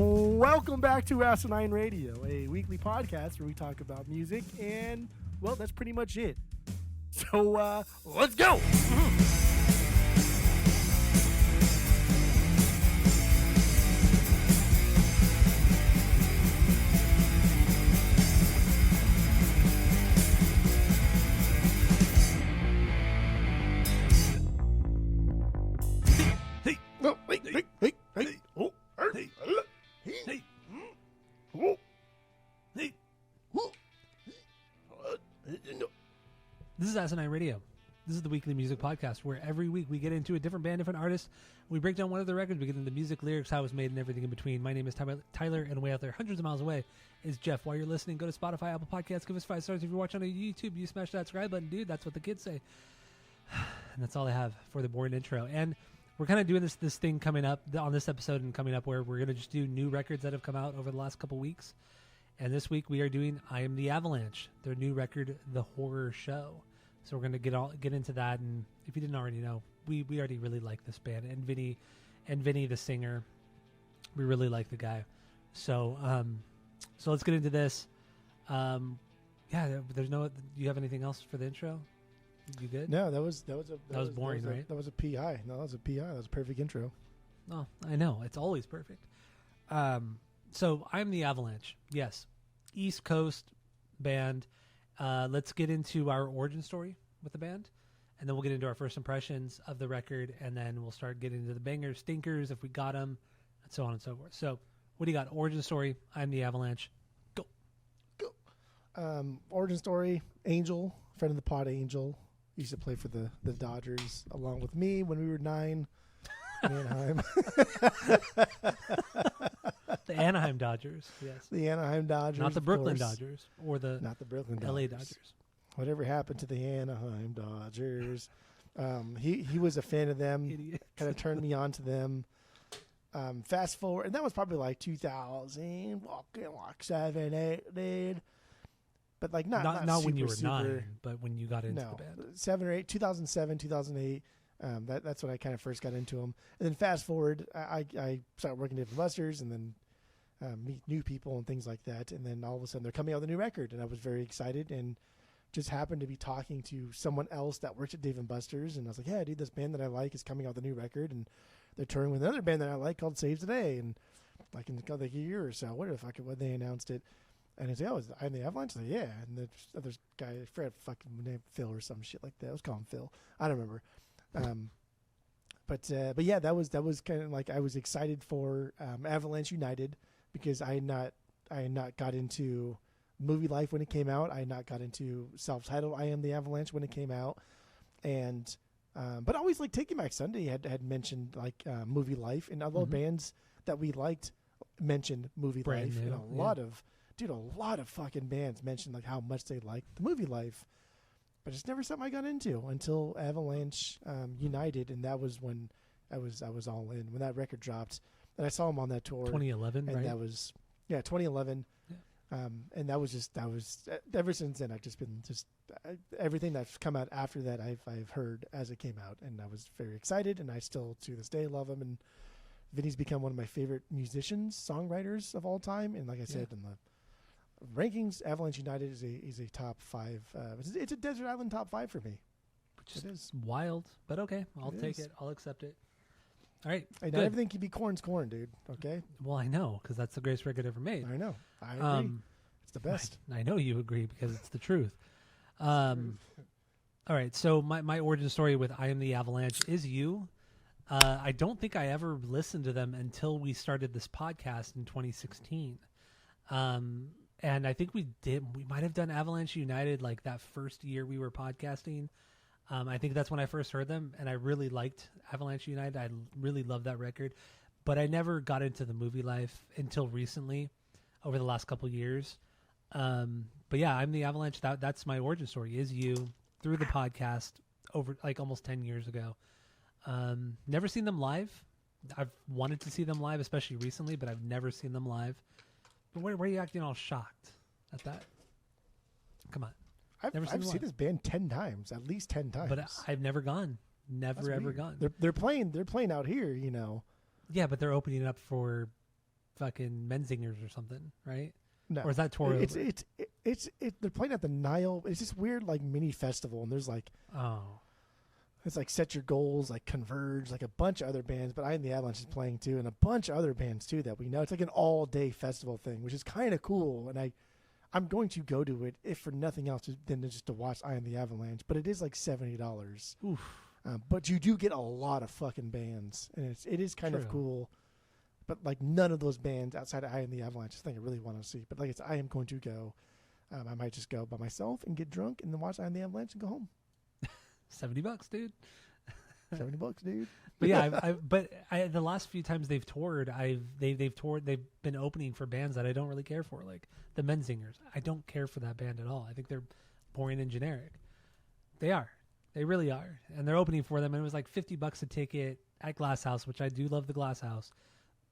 Welcome back to Asinine Radio, a weekly podcast where we talk about music, and, well, that's pretty much it. So, let's go! This is Asinine Radio. This is the weekly music podcast where every week we get into a different band, different artist. We break down one of their records. We get into music, lyrics, how it was made, and everything in between. My name is Tyler, and way out there, hundreds of miles away, is Jeff. While you're listening, go to Spotify, Apple Podcasts, give us 5 stars. If you're watching on YouTube, you smash that subscribe button, dude. That's what the kids say. And that's all I have for the boring intro. And we're kind of doing this thing coming up on this episode and coming up where we're going to just do new records that have come out over the last couple weeks. And this week we are doing I Am the Avalanche, their new record, The Horror Show. So we're going to get into that, and if you didn't already know, we already really like this band, and Vinny the singer, we really like the guy. So so let's get into this. There's no. Do you have anything else for the intro? You good? No, that was boring, right? That was a PI. No, that was a PI. That was a perfect intro. Oh, I know. It's always perfect. So I'm the Avalanche. Yes, East Coast band. Let's get into our origin story with the band, and then we'll get into our first impressions of the record, and then we'll start getting into the bangers, stinkers, if we got them, and so on and so forth. So what do you got? Origin story, I'm the Avalanche. Go. Origin story, Angel, friend of the pod, Angel. Used to play for the Dodgers along with me when we were 9 in Anaheim. The Anaheim Dodgers, yes. The Anaheim Dodgers. Not the Brooklyn Dodgers or the not the Brooklyn LA Dodgers. Dodgers. Whatever happened to the Anaheim Dodgers? He was a fan of them. Kind of turned me on to them. Fast forward, and that was probably like 2000, like 7, 8, dude. But like not when super, you were super, 9, but when you got into the band. 7 or 8, 2007, 2008. That's when I kind of first got into them. And then fast forward, I started working at the Busters, and then meet new people and things like that. And then all of a sudden they're coming out with a new record, and I was very excited, and just happened to be talking to someone else that works at Dave & Buster's, and I was like, yeah, dude, this band that I like is coming out with a new record, and they're touring with another band that I like called Save Today, and like in like a year or so, when they announced it. And he's like, oh, I'm the Avalanche? Like, yeah. And the other guy, I forgot fucking name, Phil or some shit like that. I was calling Phil. I don't remember. But yeah, that was kind of like I was excited for Avalanche United, because I had not got into movie life when it came out. I had not got into self-titled I Am the Avalanche when it came out. And but always like Taking Back Sunday had mentioned like movie life, and other bands that we liked mentioned movie Brand life. new, And a lot of fucking bands mentioned like how much they liked the movie life. But it's never something I got into until Avalanche United, and that was when I was all in when that record dropped, and I saw them on that tour. 2011, and right? that was 2011. Yeah. And that was ever since then I've just been everything that's come out after that I've heard as it came out, and I was very excited, and I still to this day love him. And Vinny's become one of my favorite musicians, songwriters of all time, and like I said in the rankings, Avalanche United is a top 5. It's a desert island top 5 for me. Which is wild, but okay. I'll take it. I'll accept it. All right. Hey, not everything can be corn's corn, dude. Okay. Well, I know, because that's the greatest record ever made. I know. I agree. It's the best. I know you agree, because it's the truth. All right. So my origin story with I Am the Avalanche is you. I don't think I ever listened to them until we started this podcast in 2016. And I think we might have done Avalanche United like that first year we were podcasting. I think that's when I first heard them, and I really liked Avalanche United. I really loved that record, but I never got into the movie life until recently, over the last couple years. But yeah, I'm the Avalanche. That's my origin story, is you, through the podcast over like almost 10 years ago. Never seen them live. I've wanted to see them live, especially recently, but I've never seen them live. But why are you acting all shocked at that? Come on. I've seen this band 10 times, at least 10 times. But I've never gone. Never, ever gone. They're playing out here, you know. Yeah, but they're opening up for fucking Menzingers or something, right? No, Or is that tour it's over? they're playing at the Nile. It's this weird like mini festival, and there's like it's like Set Your Goals, like Converge, like a bunch of other bands, but I Am the Avalanche is playing too, and a bunch of other bands too that we know. It's like an all day festival thing, which is kind of cool, and I'm going to go to it if for nothing else than just to watch I Am the Avalanche, but it is like $70. Oof. But you do get a lot of fucking bands, and it is kind of cool. But like none of those bands outside of I Am the Avalanche is the thing I really want to see. But like I am going to go. I might just go by myself and get drunk and then watch I Am the Avalanche and go home. $70, dude. $70, dude. But yeah, the last few times they've toured, they've been opening for bands that I don't really care for, like the Menzingers. I don't care for that band at all. I think they're boring and generic. They really are, and they're opening for them. And it was like $50 a ticket at Glass House, which I do love the Glass House,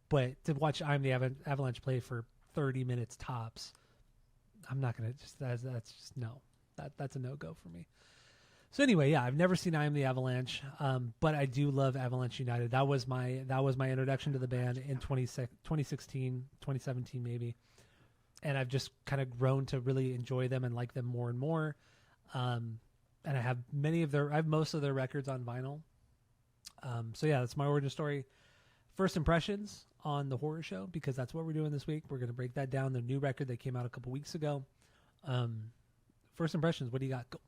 but to watch I'm the Avalanche play for 30 minutes tops, I'm not gonna just that's just no. That's a no go for me. So anyway, yeah, I've never seen I Am the Avalanche, but I do love Avalanche United. That was my introduction to the band in 2016, 2017 maybe, and I've just kind of grown to really enjoy them and like them more and more. And I have most of their records on vinyl. So yeah, that's my origin story. First impressions on the horror show, because that's what we're doing this week. We're going to break that down. The new record that came out a couple weeks ago. First impressions, what do you got? Go.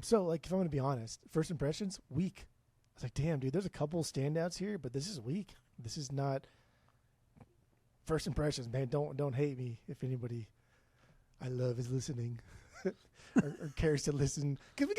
So like, if I'm going to be honest, first impressions, weak. I was like, damn, dude, there's a couple standouts here, but this is weak. This is not first impressions, man. Don't hate me if anybody I love is listening. or cares to listen, because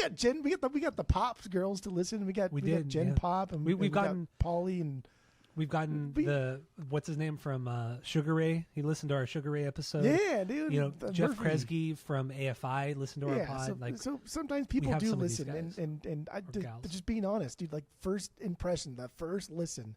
we got the Pops girls to listen. We got Jen Pop, and we've gotten Pauly, and we've gotten the what's his name from Sugar Ray. He listened to our Sugar Ray episode. Yeah, dude. You know, Jeff Kresge from AFI listened to our pod. So sometimes people do listen, and just being honest, dude. Like first impression, that first listen,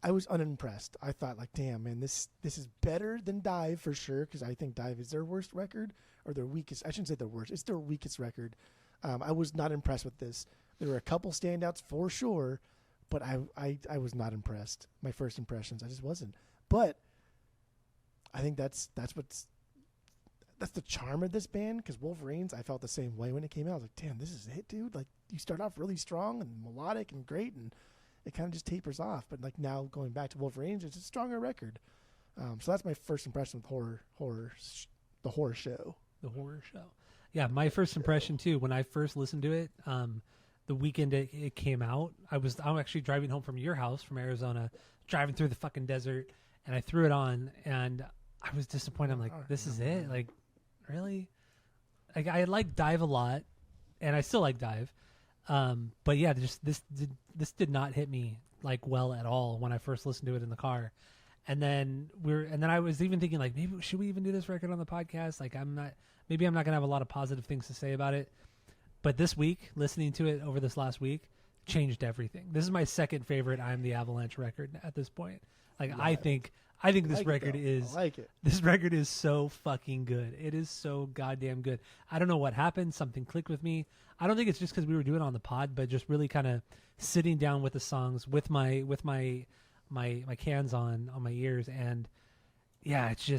I was unimpressed. I thought like, damn, man, this is better than Dive for sure, because I think Dive is their worst record. Or their weakest. I shouldn't say their worst. It's their weakest record. I was not impressed with this. There were a couple standouts for sure, but I was not impressed. My first impressions, I just wasn't. But I think that's the charm of this band, because Wolverines, I felt the same way when it came out. I was like, damn, this is it, dude. Like you start off really strong and melodic and great, and it kind of just tapers off. But like now going back to Wolverines, it's a stronger record. So that's my first impression with the horror show. The horror show. Yeah, my first impression too, when I first listened to it, the weekend it came out, I'm actually driving home from your house from Arizona, driving through the fucking desert, and I threw it on, and I was disappointed. I'm like, this is it? Like, really? Like, I like Dive a lot, and I still like Dive, but yeah, just this did not hit me like well at all when I first listened to it in the car. And then I was even thinking like, maybe should we even do this record on the podcast? Like maybe I'm not gonna have a lot of positive things to say about it. But this week, listening to it over this last week, changed everything. This is my second favorite I Am the Avalanche record at this point. Like yeah. I think this record is this record is so fucking good. It is so goddamn good. I don't know what happened. Something clicked with me. I don't think it's just because we were doing it on the pod, but just really kind of sitting down with the songs with my cans on my ears, and yeah, it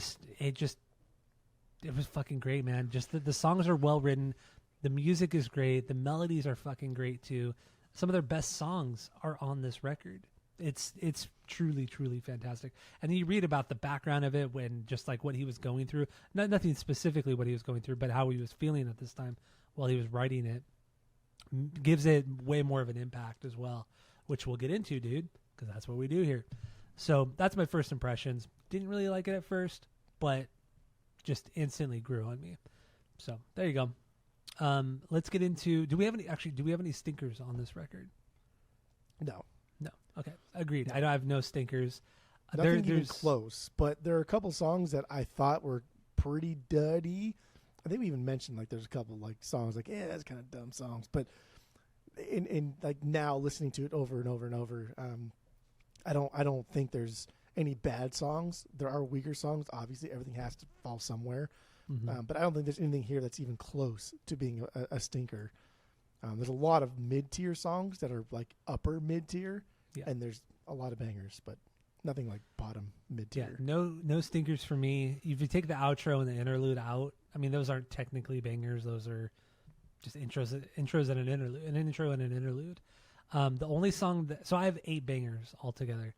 was fucking great, man. Just the songs are well written, the music is great, the melodies are fucking great too. Some of their best songs are on this record. It's truly fantastic. And then you read about the background of it, when just like what he was going through, nothing specifically what he was going through, but how he was feeling at this time while he was writing it, gives it way more of an impact as well, which we'll get into, dude, because that's what we do here. So that's my first impressions. Didn't really like it at first, but just instantly grew on me. So there you go. Let's get into, do we have any stinkers on this record? No. Okay. Agreed. I have no stinkers. Nothing even close, but there are a couple songs that I thought were pretty duddy. I think we even mentioned like there's a couple like songs like, yeah, that's kind of dumb songs, but in like now listening to it over and over and over, I don't think there's any bad songs. There are weaker songs. Obviously, everything has to fall somewhere. Mm-hmm. But I don't think there's anything here that's even close to being a stinker. There's a lot of mid-tier songs that are like upper mid-tier, and there's a lot of bangers. But nothing like bottom mid Yeah, tier. no stinkers for me. If you take the outro and the interlude out, I mean, those aren't technically bangers. Those are just intros and an interlude, an intro and an interlude. The only song so I have 8 bangers altogether.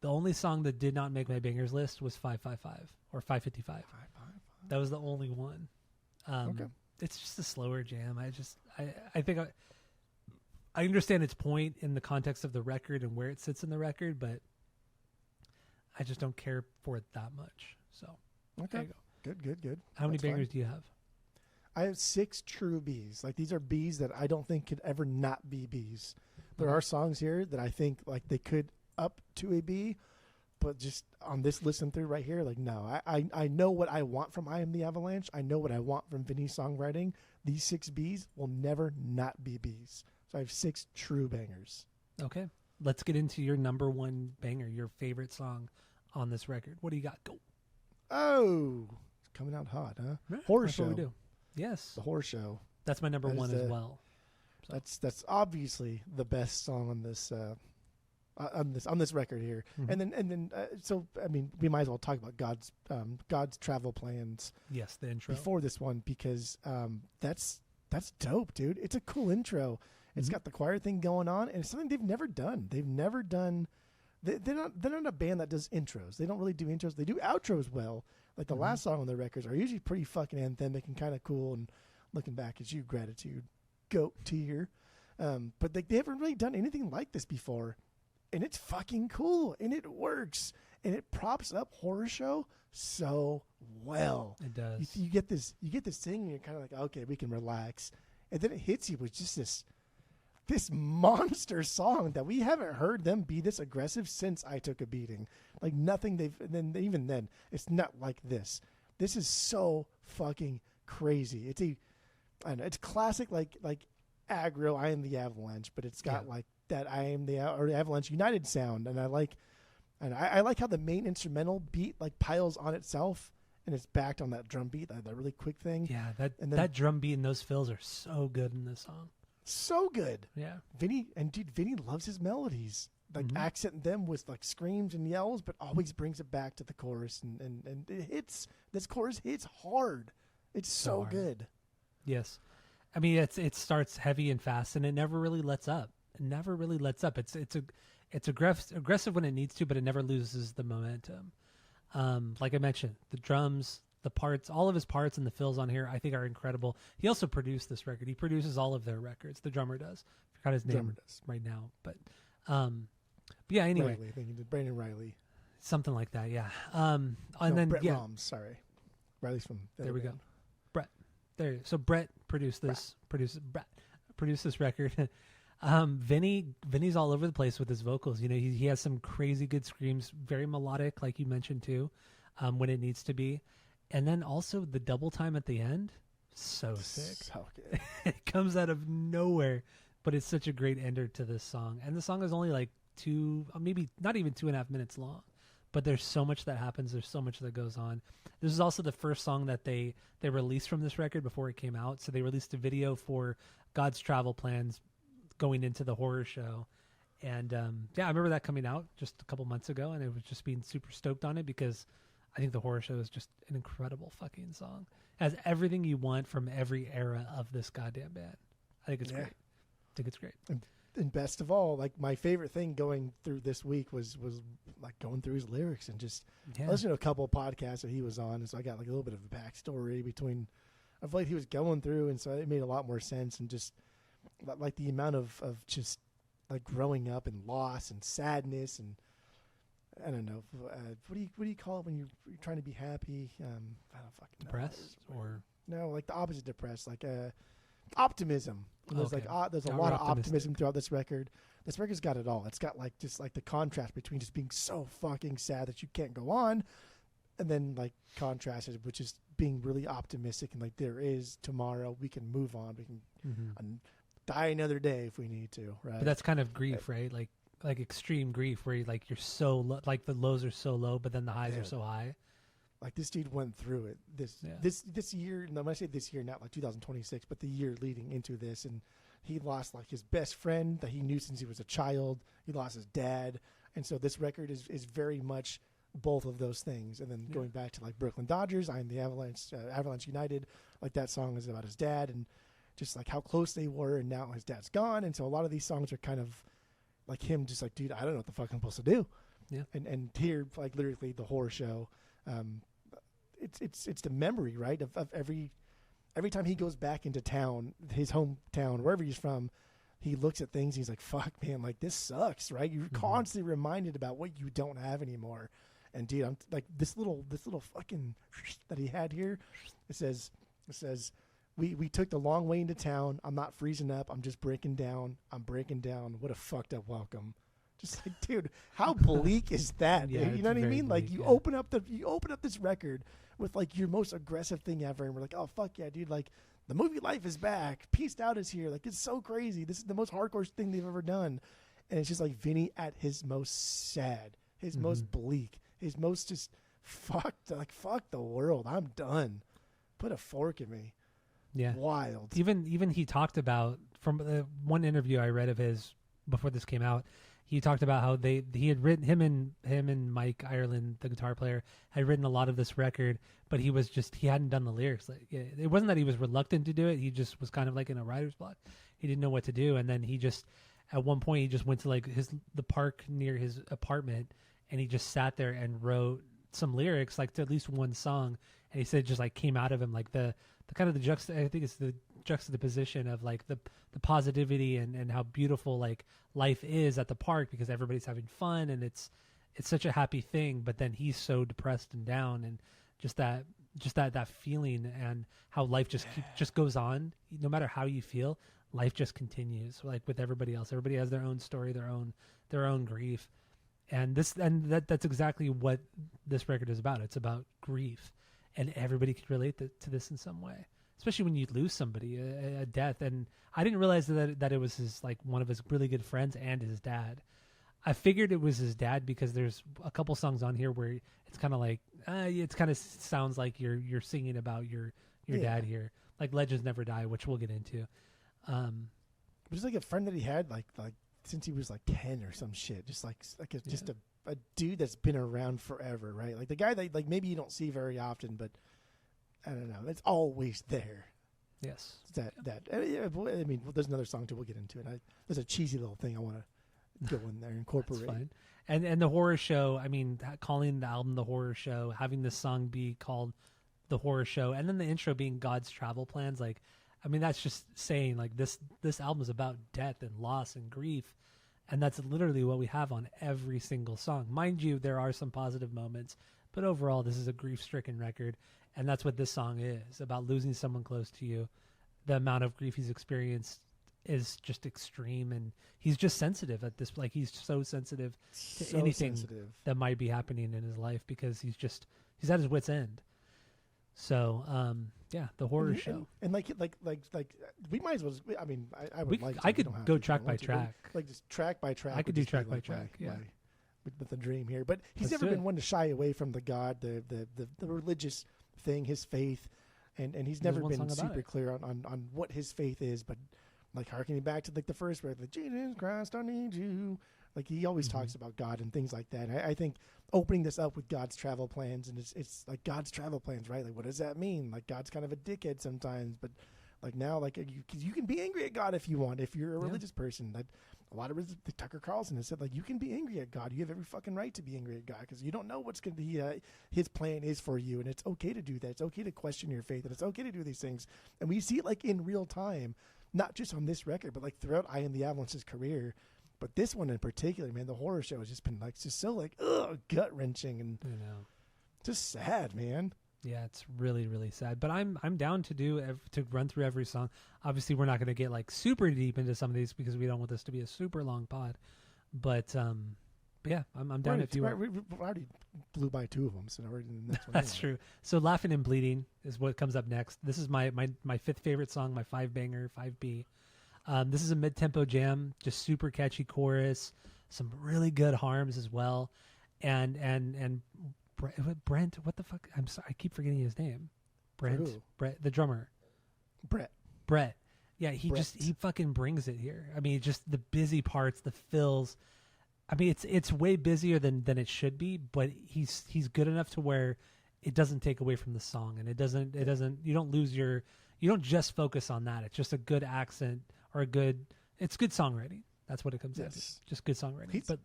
The only song that did not make my bangers list was 555 or 555. That was the only one. Okay. It's just a slower jam. I think I understand its point in the context of the record and where it sits in the record, but I just don't care for it that much. So there Okay. you go. Good. How many That's fine. bangers do you have? I have 6 true Bs. Like these are Bs that I don't think could ever not be Bs. There are songs here that I think like they could up to a B, but just on this listen through right here, like no. I know what I want from I Am the Avalanche. I know what I want from Vinny's songwriting. These 6 Bs will never not be Bs. So I have 6 true bangers. Okay. Let's get into your number one banger, your favorite song on this record. What do you got? Go. Oh, it's coming out hot, huh? Horror That's Show. what we do. Yes. The Horror Show. That's my number That is one as well. So. That's obviously the best song on this record here. Mhm. And then so I mean we might as well talk about God's travel plans Yes, the intro. before this one because that's dope, dude. It's a cool intro. It's got the choir thing going on, and it's something they've never done. They've never done. They're not a band that does intros. They don't really do intros. They do outros well. Like the last song on their records are usually pretty fucking anthemic and kind of cool. And looking back at you, Gratitude, goat tier. But they haven't really done anything like this before, and it's fucking cool and it works and it props up Horror Show so well. It does. You get this thing and you're kind of like, okay, we can relax, and then it hits you with just this monster song that we haven't heard them be this aggressive since I Took a Beating. Like nothing even then, it's not like this. This is so fucking crazy. It's classic like aggro I Am the Avalanche, but it's got like that I Am the Avalanche United sound, and I like how the main instrumental beat like piles on itself and it's backed on that drum beat, that really quick thing. Yeah, that drum beat and those fills are so good in this song. So good. Yeah. Vinny loves his melodies. Like accent them with like screams and yells, but always brings it back to the chorus and it hits. This chorus hits hard. It's so hard. good. Yes. I mean it starts heavy and fast and it never really lets up. It's aggressive when it needs to, but it never loses the momentum. Like I mentioned, the drums, the parts, all of his parts and the fills on here, I think are incredible. He also produced this record. He produces all of their records. The drummer does. I forgot his name right now, but yeah. Anyway, Riley, I think he did Brandon Riley, something like that. Yeah. Brett Roms. Sorry, Riley's from. There we go. Brett. There. So Brett produced this. Produced this record. Vinny's all over the place with his vocals. You know, he has some crazy good screams, very melodic, like you mentioned too, when it needs to be. And then also the double time at the end, so sick. So good. It comes out of nowhere, but it's such a great ender to this song. And the song is only like maybe not even 2.5 minutes long, but there's so much that happens. There's so much that goes on. This is also the first song that they released from this record before it came out. So they released a video for God's Travel Plans going into the Horror Show. And I remember that coming out just a couple months ago, and I was just being super stoked on it because I think the Horror Show is just an incredible fucking song. It has everything you want from every era of this goddamn band. I think it's great. And best of all, like my favorite thing going through this week was like going through his lyrics and just listening to a couple of podcasts that he was on, and so I got like a little bit of a backstory of like he was going through, and so it made a lot more sense, and just like the amount of just like growing up and loss and sadness and I don't know what do you call it when you're trying to be happy? I don't fucking know. Depressed or no, like the opposite depressed, like optimism. There's okay. there's a lot of optimism throughout this record. This record's got it all. It's got like just like the contrast between just being so fucking sad that you can't go on, and then like contrasted, which is being really optimistic and like there is tomorrow. We can move on. We can die another day if we need to. Right. But that's kind of grief, right? Like extreme grief, where like you're so like the lows are so low, but then the highs are so high. Like this dude went through it. This year. No, when I say this year, not like 2026, but the year leading into this, and he lost like his best friend that he knew since he was a child. He lost his dad, And so this record is very much both of those things. And then going back to like Brooklyn Dodgers, I Am the Avalanche, Avalanche United, like that song is about his dad and just like how close they were, and now his dad's gone. And so a lot of these songs are kind of like him just like, dude, I don't know what the fuck I'm supposed to do. Yeah. And here, like literally the horror show, it's the memory, right, of every time he goes back into town, his hometown, wherever he's from, he looks at things. He's like, "Fuck, man! Like this sucks, right?" You're constantly reminded about what you don't have anymore. And dude, I'm like this little fucking that he had here. It says, we took the long way into town. I'm not freezing up. I'm just breaking down. I'm breaking down. What a fucked up welcome. Just like, dude, how bleak is that? Yeah, you know what I mean? bleak, Like you open up this record with like your most aggressive thing ever, and we're like, oh fuck yeah, dude! Like the movie Life is back. Peaced Out is here. Like it's so crazy. This is the most hardcore thing they've ever done, and it's just like Vinny at his most sad, his most bleak, his most just fucked. Like fuck the world. I'm done. Put a fork in me. Yeah, wild. Even he talked about from one interview I read of his before this came out. He talked about how he had written him and Mike Ireland, the guitar player, had written a lot of this record, but he hadn't done the lyrics. Like it wasn't that he was reluctant to do it. He just was kind of like in a writer's block. He didn't know what to do, and then he just at one point he just went to like the park near his apartment, and he just sat there and wrote some lyrics like to at least one song. And he said it just like came out of him like the kind of the I think it's the juxtaposition of like the positivity and how beautiful like life is at the park because everybody's having fun and it's such a happy thing, but then he's so depressed and down, and just that feeling and how life just goes on no matter how you feel. Life just continues like with everybody else. Everybody has their own story, their own grief, and that's exactly what this record is about. It's about grief, and everybody can relate to this in some way. Especially when you lose somebody, a death. And I didn't realize that it was his like one of his really good friends and his dad. I figured it was his dad because there's a couple songs on here where it's kind of like it kind of sounds like you're singing about your dad here, like Legends Never Die, which we'll get into. It was like a friend that he had like since he was like 10 or some shit, just just a dude that's been around forever, right? Like the guy that like maybe you don't see very often, but I don't know. It's always there. Yes. I mean, there's another song too. We'll get into it. There's a cheesy little thing I want to go in there and incorporate. That's fine. And the horror show. I mean, calling the album the horror show, having this song be called the horror show, and then the intro being God's travel plans. Like, I mean, that's just saying like this album is about death and loss and grief, and that's literally what we have on every single song. Mind you, there are some positive moments, but overall, this is a grief-stricken record. And that's what this song is, about losing someone close to you. The amount of grief he's experienced is just extreme, and he's just sensitive at this. Like he's so sensitive to anything that might be happening in his life because he's at his wit's end. So, the horror show. And like we might as well. I mean, I could go track by track. Like just track by track. I could do track by track. Yeah. With the dream here, but he's never been one to shy away from the God, the religious thing, his faith, and he's never been super clear on what his faith is, but like harkening back to like the first word, like Jesus Christ, I need you. Like he always talks about God and things like that. I think opening this up with God's travel plans, and it's like God's travel plans, right? Like what does that mean? Like God's kind of a dickhead sometimes, but like now, like you can be angry at God if you want, if you're a religious person. That a lot of Tucker Carlson has said, like, you can be angry at God. You have every fucking right to be angry at God because you don't know what's going to be his plan is for you, and it's okay to do that. It's okay to question your faith, and it's okay to do these things. And we see it like in real time, not just on this record, but like throughout I Am the Avalanche's career. But this one in particular, man, the horror show has just been like just so like gut wrenching and just sad, man. Yeah, it's really, really sad. But I'm down to run through every song. Obviously, we're not going to get like super deep into some of these because we don't want this to be a super long pod. But yeah, I'm down if you want. We already blew by two of them, so now we're in the next one. That's true. So Laughing and Bleeding is what comes up next. This is my fifth favorite song, my 5-banger, 5B. This is a mid-tempo jam, just super catchy chorus, some really good harms as well, and Brent, what the fuck? I'm sorry, I keep forgetting his name. Brent, the drummer. Brett. Yeah, he fucking brings it here. I mean, just the busy parts, the fills, I mean, it's way busier than it should be, but he's good enough to where it doesn't take away from the song, and it doesn't you don't lose you don't just focus on that. It's just a good accent or it's good songwriting. That's what it comes down to. Just good songwriting.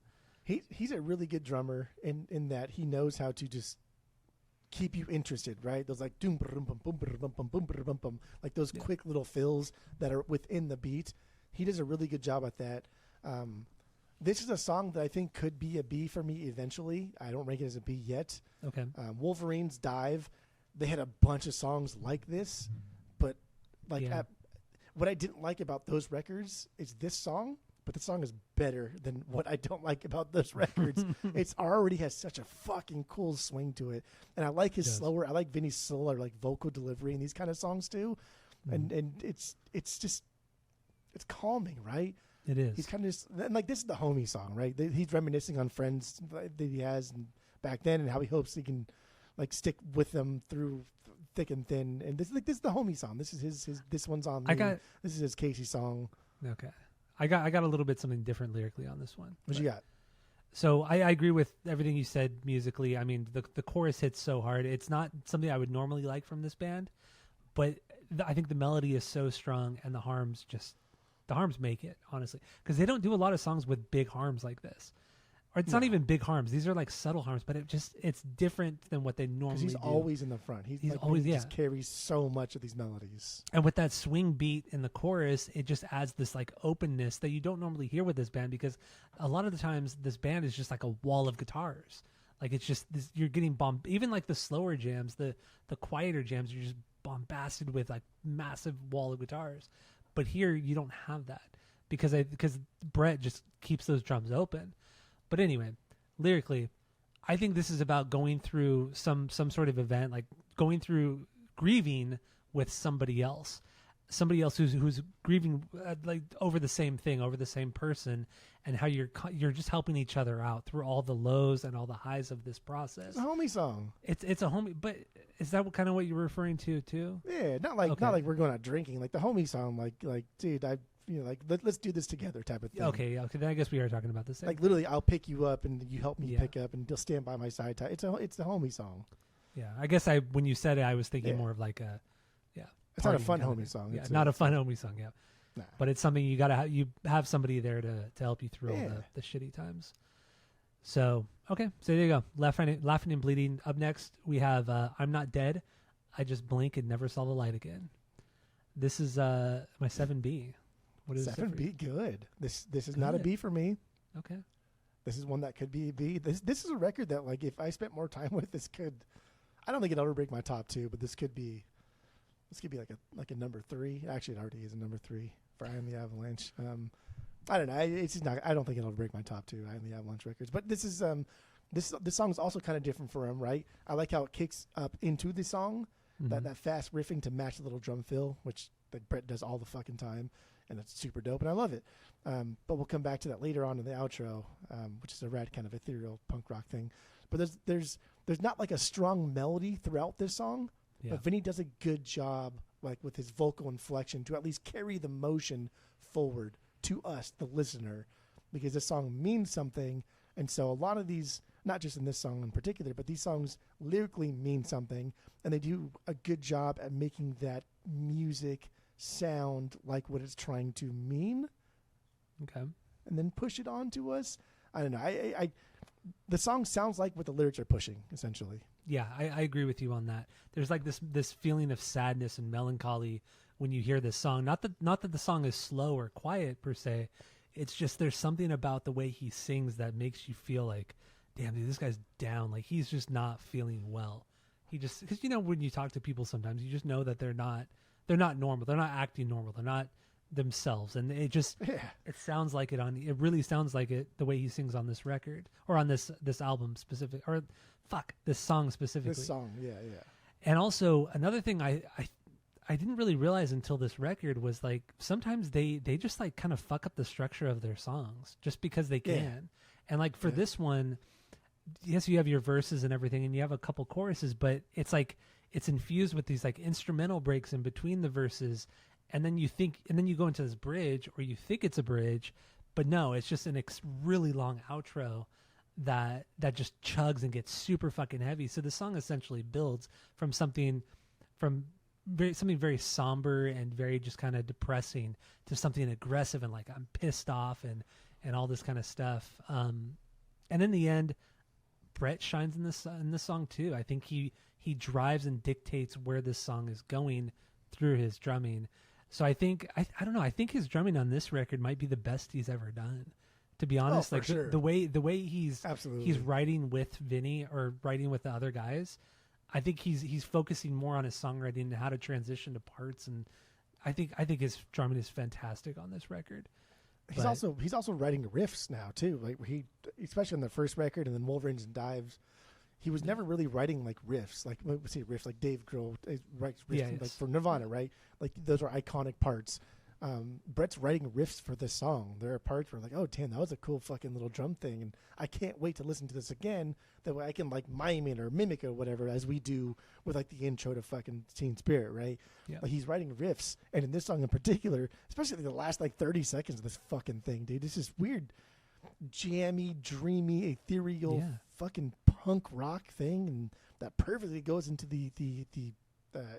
He's a really good drummer in that he knows how to just keep you interested, right? Those like doom bum bum bum bum bum bum bum bum, like those quick little fills that are within the beat. He does a really good job at that. This is a song that I think could be a B for me eventually. I don't rank it as a B yet. Okay. Wolverine's Dive, they had a bunch of songs like this, but what I didn't like about those records is this song, but the song is better than what I don't like about those records. It's already has such a fucking cool swing to it. And I like his slower, I like Vinny's slower like vocal delivery in these kind of songs too. And it's just, it's calming, right? It is. He's kind of just, and like this is the homie song, right? He's reminiscing on friends that he has back then and how he hopes he can like stick with them through thick and thin. And this is the homie song. This is his this one's on me. This is his Casey song. Okay. I got a little bit something different lyrically on this one. What you got? So I agree with everything you said musically. I mean, the chorus hits so hard. It's not something I would normally like from this band, but I think the melody is so strong and the harms make it, honestly, because they don't do a lot of songs with big harms like this. Or it's not even big harms. These are like subtle harms, but it's different than what they normally do. He's always in the front. He's like, always just carries so much of these melodies. And with that swing beat in the chorus, it just adds this like openness that you don't normally hear with this band, because a lot of the times this band is just like a wall of guitars. Like it's just this, you're getting even like the slower jams, the quieter jams, you're just bombasted with like massive wall of guitars. But here you don't have that because Brett just keeps those drums open. But anyway, lyrically, I think this is about going through some sort of event, like going through grieving with somebody else who's grieving like over the same thing, over the same person, and how you're just helping each other out through all the lows and all the highs of this process. It's a homie song. It's a homie, but is that kind of what you're referring to too? Yeah, not like we're going out drinking, like the homie song, like dude, let's do this together type of thing. Okay, then I guess we are talking about the same. Like literally, I'll pick you up and you help me pick up, and you'll stand by my side. It's the homie song. Yeah, I guess when you said it, I was thinking more of like a It's not a fun homie song. Yeah, not a fun homie song. Yeah, nah. But it's something you gotta you have somebody there to help you through all the shitty times. So okay, so there you go. Laughing and Bleeding. Up next, we have I'm Not Dead. I Just Blink and Never Saw the Light Again. This is my 7B. What is 7B? Good. This is not a B for me. Okay. This is one that could be a B. This is a record that like if I spent more time with, this could. I don't think it'll ever break my top 2, but this could be like a number 3. Actually, it already is a number 3 for I Am the Avalanche. I don't know. It's just not. I don't think it'll break my top 2 I Am the Avalanche records. But this is this song is also kind of different for him, right? I like how it kicks up into the song, that fast riffing to match the little drum fill, which like Brett does all the fucking time, and it's super dope, and I love it. But we'll come back to that later on in the outro, which is a rad kind of ethereal punk rock thing. But there's not like a strong melody throughout this song. Yeah. But Vinny does a good job, like with his vocal inflection, to at least carry the motion forward to us, the listener, because this song means something. And so a lot of these, not just in this song in particular, but these songs lyrically mean something, and they do a good job at making that music sound like what it's trying to mean. Okay. And then push it on to us. I don't know. The song sounds like what the lyrics are pushing, essentially. Yeah, I agree with you on that. There's like this feeling of sadness and melancholy when you hear this song. Not that the song is slow or quiet per se. It's just there's something about the way he sings that makes you feel like, damn, dude, this guy's down. Like he's just not feeling well. Because when you talk to people sometimes, you just know that they're not normal. They're not acting normal. They're not themselves, and it sounds like it it really sounds like it the way he sings on this record or on this album specific, or this song specifically. This song, yeah. And also another thing I didn't really realize until this record was like sometimes they just like kind of fuck up the structure of their songs just because they can. And like for this one, yes, you have your verses and everything, and you have a couple choruses, but it's like it's infused with these like instrumental breaks in between the verses. And then you go into this bridge, or you think it's a bridge, But no, it's just an really long outro that just chugs and gets super fucking heavy. So the song essentially builds from something very somber and very just kind of depressing to something aggressive and like I'm pissed off and all this kind of stuff. And in the end, Brett shines in this song too. I think he drives and dictates where this song is going through his drumming. So I think I don't know. I think his drumming on this record might be the best he's ever done. To be honest, like sure. the way he's Absolutely. he's writing with Vinny or writing with the other guys, I think he's focusing more on his songwriting and how to transition to parts, and I think his drumming is fantastic on this record. He's also writing riffs now too. Like he, especially on the first record and then Wolverines and Dives, he was never really writing like riffs. Like let's say riffs, like Dave Grohl writes riffs like for Nirvana, right? Like those are iconic parts. Brett's writing riffs for this song. There are parts where like, oh damn, that was a cool fucking little drum thing, and I can't wait to listen to this again. That way I can like mime it or mimic it or whatever, as we do with like the intro to fucking Teen Spirit, right? Yeah. Like he's writing riffs, and in this song in particular, especially like the last like 30 seconds of this fucking thing, dude, it's this weird, jammy, dreamy, ethereal, fucking punk rock thing, and that perfectly goes into the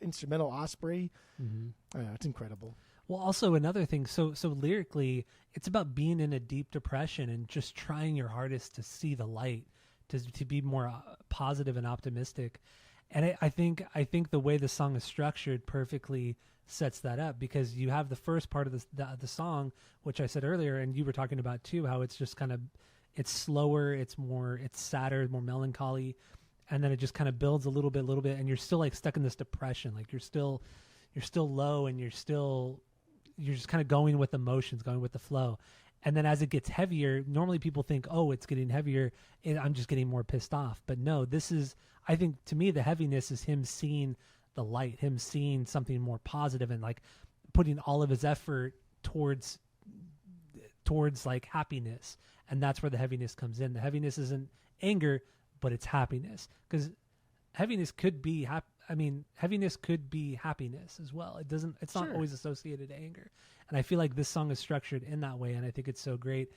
instrumental Osprey. Mm-hmm. I don't know, it's incredible. Well, also another thing, so lyrically, it's about being in a deep depression and just trying your hardest to see the light, to be more positive and optimistic. And I think the way the song is structured perfectly sets that up, because you have the first part of the song, which I said earlier, and you were talking about too, how it's just kind of, it's slower, it's sadder, more melancholy, and then it just kind of builds a little bit, and you're still like stuck in this depression, like you're still low, and you're just kind of going with emotions, going with the flow. And then as it gets heavier, normally people think, oh, it's getting heavier, and I'm just getting more pissed off. But no, I think to me, the heaviness is him seeing the light, him seeing something more positive, and like putting all of his effort towards like happiness. And that's where the heaviness comes in. The heaviness isn't anger, but it's happiness, because heaviness could be heaviness could be happiness as well. It's not always associated to anger. And I feel like this song is structured in that way, and I think it's so great.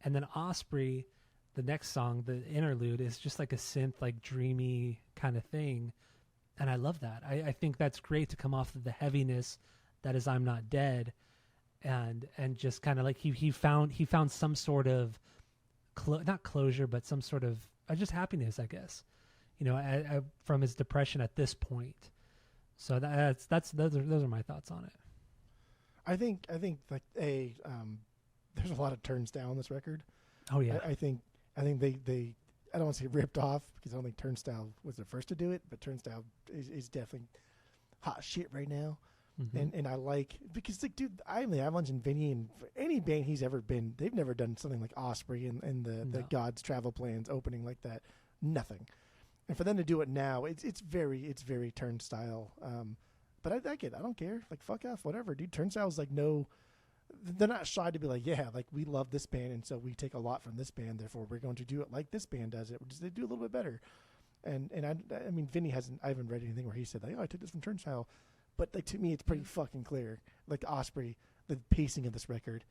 And then Osprey, the next song, the interlude, is just like a synth, like dreamy kind of thing. And I love that. I think that's great to come off of the heaviness that is I'm Not Dead, and just kind of like he found some sort of not closure, but some sort of just happiness, I guess, from his depression at this point. So those are my thoughts on it. I think like there's a lot of turnstile on this record. Oh yeah. I think they I don't want to say ripped off, because I don't think Turnstile was the first to do it, but Turnstile is definitely hot shit right now. Mm-hmm. And I like, because like, dude, I Am the Avalanche and Vinny, and any band he's ever been, they've never done something like Osprey and the God's Travel Plans opening like that. Nothing. And for them to do it now, it's very Turnstile. But I like it. I don't care. Like, fuck off, whatever, dude. Turnstile's like, no, they're not shy to be like, yeah, like we love this band, and so we take a lot from this band, therefore we're going to do it like this band does it. They do a little bit better. And I mean, Vinny I haven't read anything where he said like, oh, I took this from Turnstile, but like to me, it's pretty fucking clear. Like Osprey, the pacing of this record,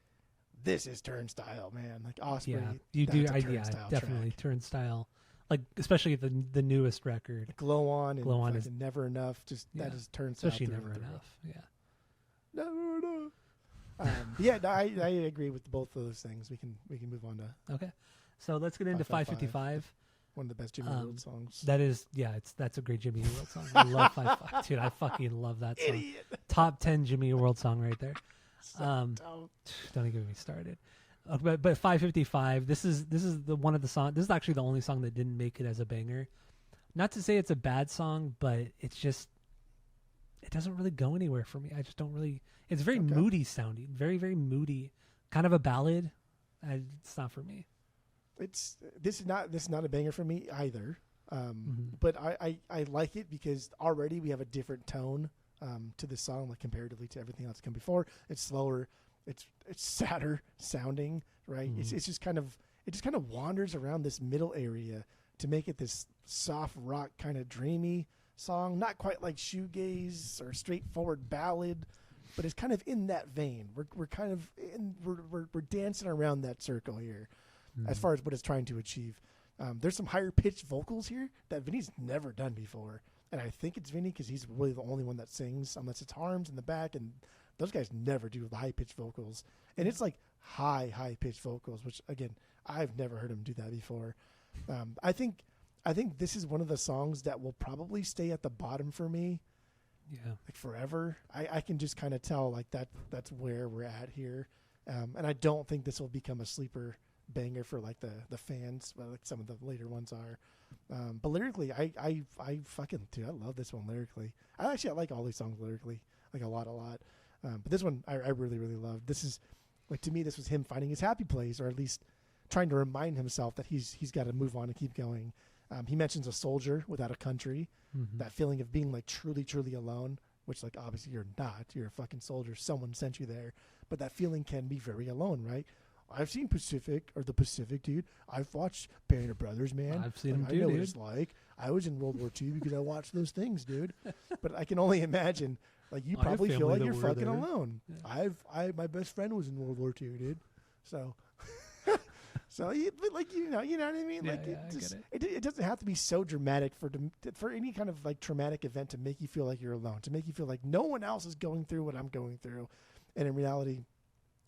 this is Turnstile, man. Like Osprey, definitely track. Turnstile. Like especially the newest record, Glow On is Never Enough. That is Turnstile, especially Never Enough. Yeah, Never Enough. I agree with both of those things. We can move on to okay. So let's get into 555. One of the best Jimmy World songs. That is, that's a great Jimmy World song. I love 555, dude. I fucking love that song. Idiot. Top 10 Jimmy World song right there. Don't even get me started. But 555. This is the one of the songs. This is actually the only song that didn't make it as a banger. Not to say it's a bad song, but it's just, it doesn't really go anywhere for me. I just don't really. It's very moody sounding, very very moody, kind of a ballad. It's not for me. This is not a banger for me either. But I like it because already we have a different tone to this song, like comparatively to everything else that's come before. It's slower, it's sadder sounding, right? Mm-hmm. It just kind of wanders around this middle area to make it this soft rock kind of dreamy song, not quite like shoegaze or straightforward ballad, but it's kind of in that vein. We're kind of we're dancing around that circle here, as far as what it's trying to achieve. There's some higher pitched vocals here that Vinny's never done before, and I think it's Vinny because he's really the only one that sings, unless it's Harms in the back, and those guys never do the high pitched vocals, and it's like high pitched vocals, which again I've never heard him do that before. I think this is one of the songs that will probably stay at the bottom for me. Yeah, like forever. I can just kind of tell like that's where we're at here, and I don't think this will become a sleeper banger for like the fans, but like some of the later ones are. But lyrically, I fucking dude, I love this one lyrically. I like all these songs lyrically, like a lot. But this one I really loved. This is like, to me, this was him finding his happy place, or at least trying to remind himself that he's got to move on and keep going. He mentions a soldier without a country, that feeling of being like truly alone, which like obviously you're not. You're a fucking soldier. Someone sent you there. But that feeling can be very alone, right? I've seen the Pacific, dude. I've watched Band of Brothers, man. I've seen them I too, know dude. what it's like. I was in World War II because I watched those things, dude. But I can only imagine, like, you probably feel like you're fucking alone. Yeah. My best friend was in World War II, dude. So... So, like, you know what I mean? Yeah, like, I get it. It doesn't have to be so dramatic for any kind of like traumatic event to make you feel like you're alone, to make you feel like no one else is going through what I'm going through. And in reality,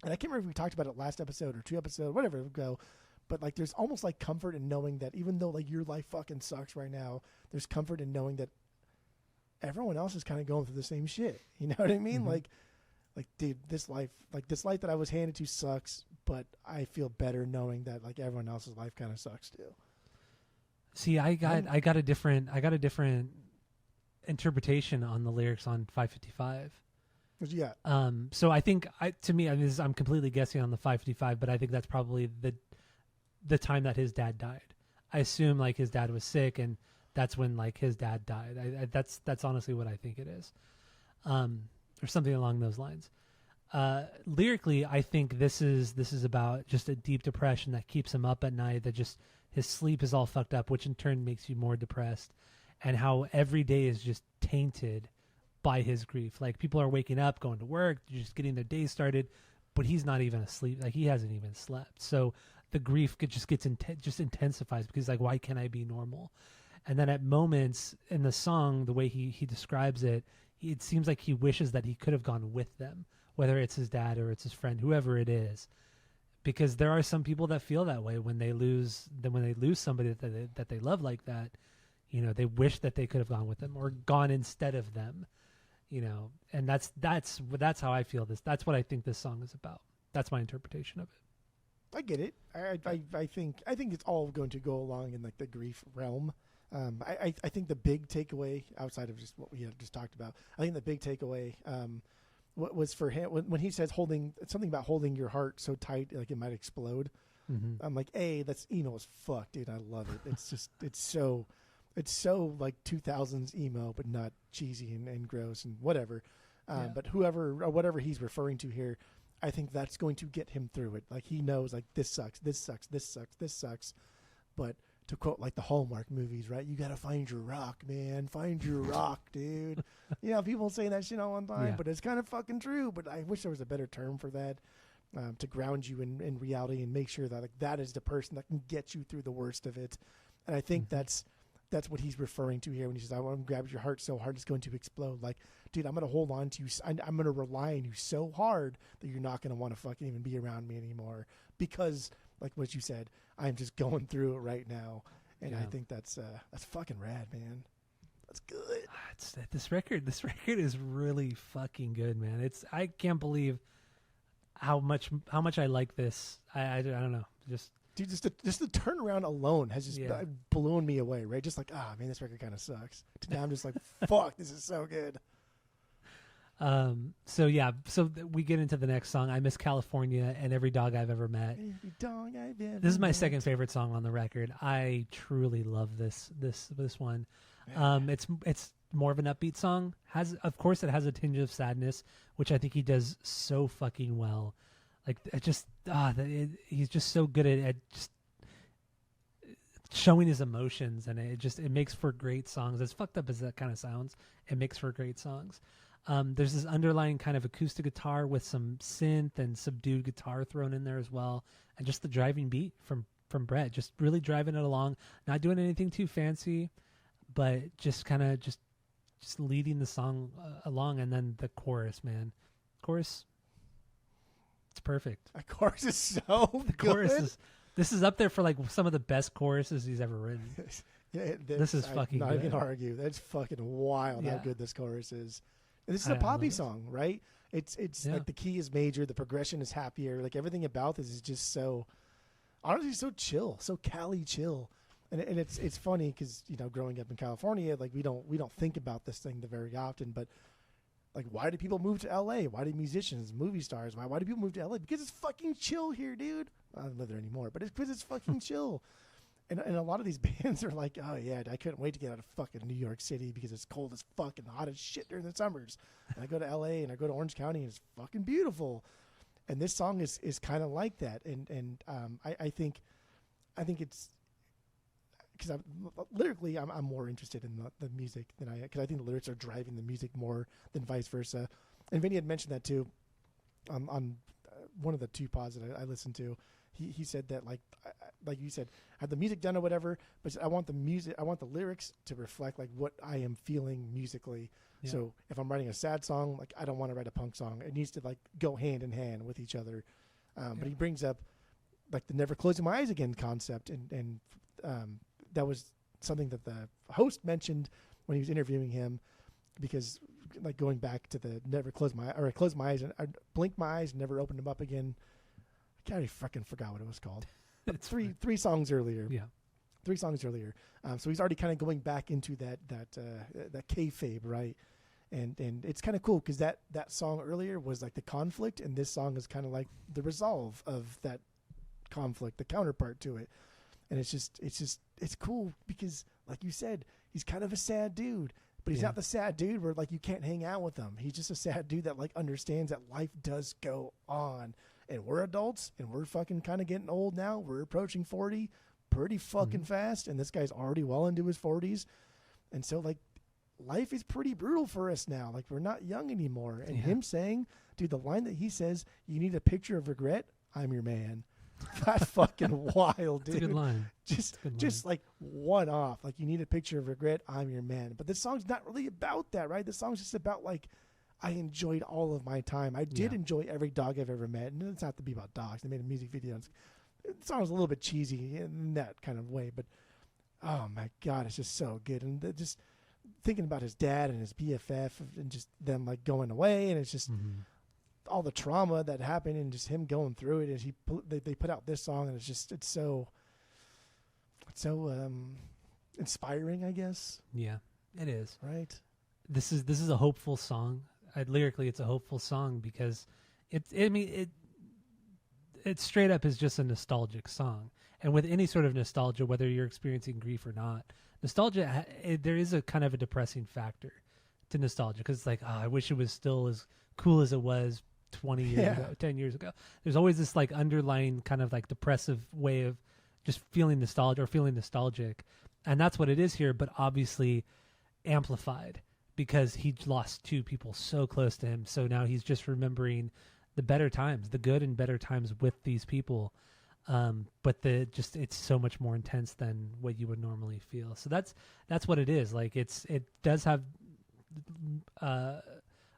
and I can't remember if we talked about it last episode or 2 episodes, whatever it go, but like there's almost like comfort in knowing that even though like your life fucking sucks right now, there's comfort in knowing that everyone else is kind of going through the same shit. You know what I mean? Like, dude, this life that I was handed to sucks, but I feel better knowing that like everyone else's life kind of sucks too. See, I got a different interpretation on the lyrics on 555. Yeah. So I think I'm completely guessing on the 555, but I think that's probably the time that his dad died. I assume like his dad was sick, and that's when like his dad died. That's honestly what I think it is. Or something along those lines. Lyrically, I think this is about just a deep depression that keeps him up at night, that just his sleep is all fucked up, which in turn makes you more depressed, and how every day is just tainted by his grief. Like, people are waking up, going to work, just getting their day started, but he's not even asleep. Like, he hasn't even slept. So the grief just intensifies, because like, why can't I be normal? And then at moments in the song, the way he describes it, it seems like he wishes that he could have gone with them, whether it's his dad or it's his friend, whoever it is, because there are some people that feel that way when they lose somebody that they love like that. You know, they wish that they could have gone with them or gone instead of them. You know, and that's how I feel this. That's what I think this song is about. That's my interpretation of it. I get it. I think it's all going to go along in like the grief realm. I think the big takeaway, outside of just what we had just talked about, I think the big takeaway what was for him when he says something about holding your heart so tight like it might explode. I'm like, that's emo as fuck, dude. I love it. It's just it's so like 2000s emo, but not cheesy and gross and whatever. But whatever he's referring to here, I think that's going to get him through it. Like, he knows like this sucks, but to quote like the Hallmark movies, right? You got to find your rock, man. Find your rock, dude. You know, people saying that shit all the time, but it's kind of fucking true. But I wish there was a better term for that, to ground you in reality and make sure that like that is the person that can get you through the worst of it. And I think that's what he's referring to here when he says, I want to grab your heart so hard it's going to explode. Like, dude, I'm going to hold on to you. I'm going to rely on you so hard that you're not going to want to fucking even be around me anymore, because like what you said, I'm just going through it right now. And I think that's fucking rad, man. That's good. This record is really fucking good, man. I can't believe how much I like this. I don't know. Dude, just the turnaround alone has just blown me away, right? Just like, man, this record kind of sucks. Now I'm just like, fuck, this is so good. So we get into the next song, I Miss California and Every Dog I've Ever Met. Every dog I've ever This is my met. second favorite song on the record. I truly love this one. It's more of an upbeat song. Of course it has a tinge of sadness, which I think he does so fucking well. Like, he's just so good at just showing his emotions, and it makes for great songs. As fucked up as that kind of sounds, it makes for great songs. There's this underlying kind of acoustic guitar with some synth and subdued guitar thrown in there as well, and just the driving beat from Brett, just really driving it along, not doing anything too fancy, but just kind of just leading the song along. And then the chorus, man, chorus, it's perfect. The chorus is so The good. chorus this is up there for like some of the best choruses he's ever written. Yeah, This is fucking not good. even gonna argue. That's fucking wild how Yeah. good this chorus is. And this is I a poppy love it. song, right? It's Yeah. like the key is major, the progression is happier, like everything about this is just so, honestly, so chill, so Cali chill. And it's funny because, you know, growing up in California, like we don't think about this thing very often, but like, why do people move to LA? Why do musicians, movie stars, why do people move to LA? Because it's fucking chill here, dude. I don't live there anymore, but it's because it's fucking chill. And a lot of these bands are like, oh yeah, I couldn't wait to get out of fucking New York City because it's cold as fuck and hot as shit during the summers. And I go to LA and I go to Orange County and it's fucking beautiful. And this song is kind of like that. And I think it's because lyrically I'm more interested in the music than because I think the lyrics are driving the music more than vice versa. And Vinny had mentioned that too on one of the two pods that I listened to. He said that like you said, have the music done or whatever, but I want the lyrics to reflect like what I am feeling musically. Yeah. So if I'm writing a sad song, like I don't want to write a punk song. It needs to like go hand in hand with each other. But he brings up like the never closing my eyes again concept, and that was something that the host mentioned when he was interviewing him, because like going back to the never close my eyes and I blink my eyes and never open them up again. I already fucking forgot what it was called. It's three songs earlier. Yeah. 3 songs earlier. So he's already kind of going back into that kayfabe, right? And it's kind of cool because that song earlier was like the conflict, and this song is kind of like the resolve of that conflict, the counterpart to it. And it's cool because, like you said, he's kind of a sad dude, but he's not the sad dude where like you can't hang out with him. He's just a sad dude that like understands that life does go on. And we're adults, and we're fucking kind of getting old now. We're approaching 40 pretty fucking fast, and this guy's already well into his 40s. And so, like, life is pretty brutal for us now. Like, we're not young anymore. And him saying, dude, the line that he says, you need a picture of regret, I'm your man. That's fucking wild, dude. It's a good line. Just like one off. Like, you need a picture of regret, I'm your man. But this song's not really about that, right? This song's just about, like, I enjoyed all of my time. I did enjoy every dog I've ever met. And it's not to be about dogs. They made a music video. The song was a little bit cheesy in that kind of way. But, oh, my God, it's just so good. And just thinking about his dad and his BFF and just them, like, going away. And it's just all the trauma that happened and just him going through it. And they put out this song, and it's so inspiring, I guess. Yeah, it is. Right? This is a hopeful song. Lyrically, it's a hopeful song because it straight up is just a nostalgic song. And with any sort of nostalgia, whether you're experiencing grief or not, nostalgia, there is a kind of a depressing factor to nostalgia because it's like, I wish it was still as cool as it was 20 years ago, 10 years ago. There's always this like underlying kind of like depressive way of just feeling nostalgia or feeling nostalgic. And that's what it is here, but obviously amplified, because he lost 2 people so close to him. So now he's just remembering the better times, the good and better times with these people. But it's so much more intense than what you would normally feel. So that's what it is. Like it does have,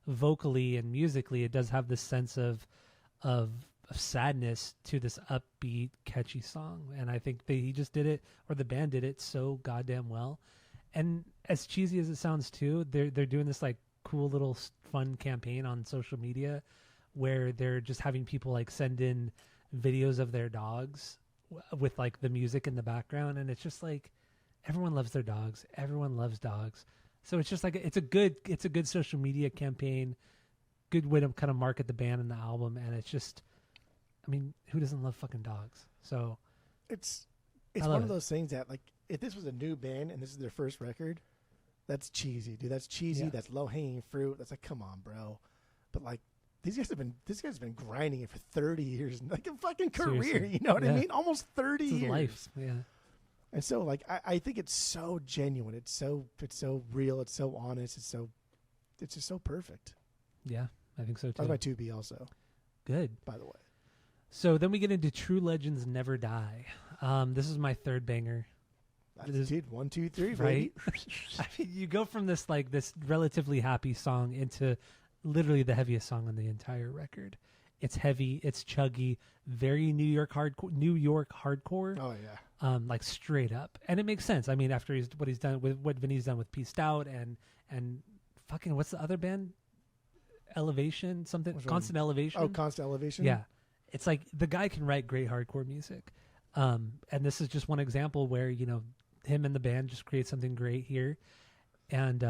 vocally and musically, it does have this sense of sadness to this upbeat, catchy song. And I think he just did it, or the band did it so goddamn well. And as cheesy as it sounds too, they're doing this like cool little fun campaign on social media where they're just having people like send in videos of their dogs with like the music in the background. And it's just like, everyone loves their dogs. Everyone loves dogs. So it's just like, it's a good social media campaign, good way to kind of market the band and the album. And it's just, I mean, who doesn't love fucking dogs? So it's one of those things that like, if this was a new band and this is their first record, that's cheesy, dude. That's cheesy. Yeah. That's low hanging fruit. That's like, come on, bro. But like, this guy's been grinding it for 30 years, like a fucking career. Seriously. You know what I mean? Almost 30 years. His life. Yeah. And so like, I think it's so genuine. It's so real. It's so honest. It's just so perfect. Yeah, I think so too. That's my 2B also, Good. by the way. So then we get into True Legends Never Die. This is my third banger. Dude, 1, 2, 3, Right? baby. I mean, you go from this relatively happy song into literally the heaviest song on the entire record. It's heavy, it's chuggy, very New York hardcore. Oh yeah. Like straight up, and it makes sense. I mean, after what Vinny's done with Peaced Out and fucking what's the other band? Elevation, something. Which Constant one? Elevation. Oh, Constant Elevation. Yeah, it's like the guy can write great hardcore music, and this is just one example where him and the band just create something great here, and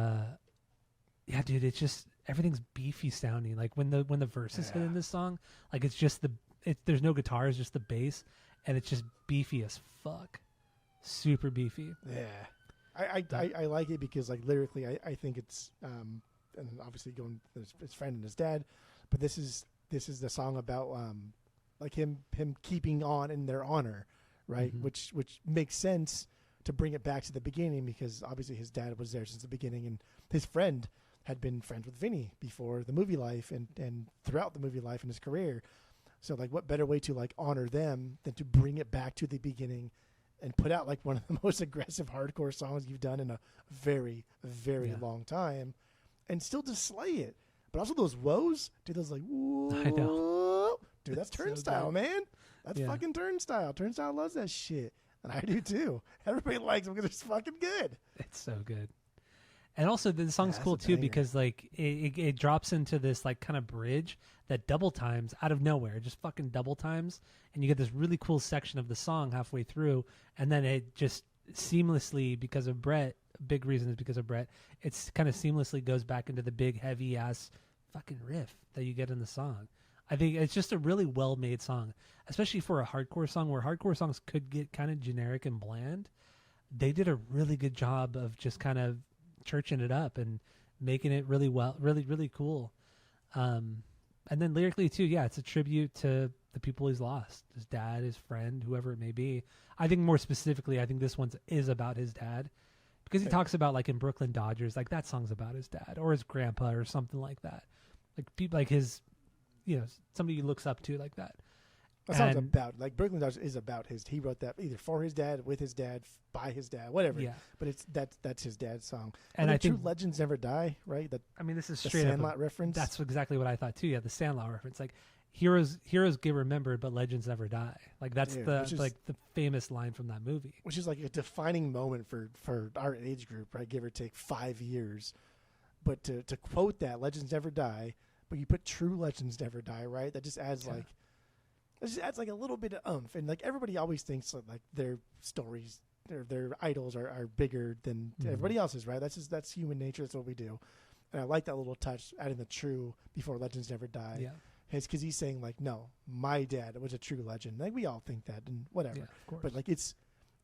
yeah, dude, it's just everything's beefy sounding. Like when the verses hit in this song, like it's just there's no guitars, just the bass, and it's just beefy as fuck, super beefy. Yeah, I like it because like lyrically, I think it's and obviously going his friend and his dad, but this is the song about like him keeping on in their honor, right? Mm-hmm. Which makes sense to bring it back to the beginning because obviously his dad was there since the beginning, and his friend had been friends with Vinny before the movie life and throughout the movie life in his career. So like what better way to like honor them than to bring it back to the beginning and put out like one of the most aggressive hardcore songs you've done in a very, very long time and still just slay it. But also those woes, dude, those like, whoa. I know. Dude, that's So Turnstile, good. man. That's fucking Turnstile. Turnstile loves that shit. And I do too. Everybody likes them because it's fucking good. It's so good. And also the song's that's cool a too banger. because like it drops into this like kind of bridge that double times out of nowhere, just fucking double times, and you get this really cool section of the song halfway through, and then it just seamlessly, because of Brett, big reason is because of Brett, it's kind of seamlessly goes back into the big heavy ass fucking riff that you get in the song. I think it's just a really well made song, especially for a hardcore song where hardcore songs could get kind of generic and bland. They did a really good job of just kind of churching it up and making it really well, really cool. And then lyrically too, yeah, it's a tribute to the people he's lost, his dad, his friend, whoever it may be. I think more specifically, I think this one is about his dad because he talks about like in Brooklyn Dodgers, like that song's about his dad or his grandpa or something like that. Like people like his, somebody he looks up to like that. That song's about, like, Brooklyn Dodgers is about he wrote that either for his dad, with his dad, by his dad, whatever. Yeah. But that's his dad's song. And I think True Legends Never Die, right? this is The straight up Sandlot reference. That's exactly what I thought too. Yeah, the Sandlot reference. Like heroes get remembered, but legends never die. Like that's the famous line from that movie. Which is like a defining moment for our age group, right? Give or take 5 years. But to quote that, Legends Never Die, but you put True Legends Never Die, right? That just adds like a little bit of oomph. And like everybody always thinks like their stories, their idols are bigger than everybody else's, right? That's human nature. That's what we do. And I like that little touch, adding the true before Legends Never Die. Yeah. It's because he's saying like, no, my dad was a true legend. Like we all think that and whatever. Yeah, of course. But like it's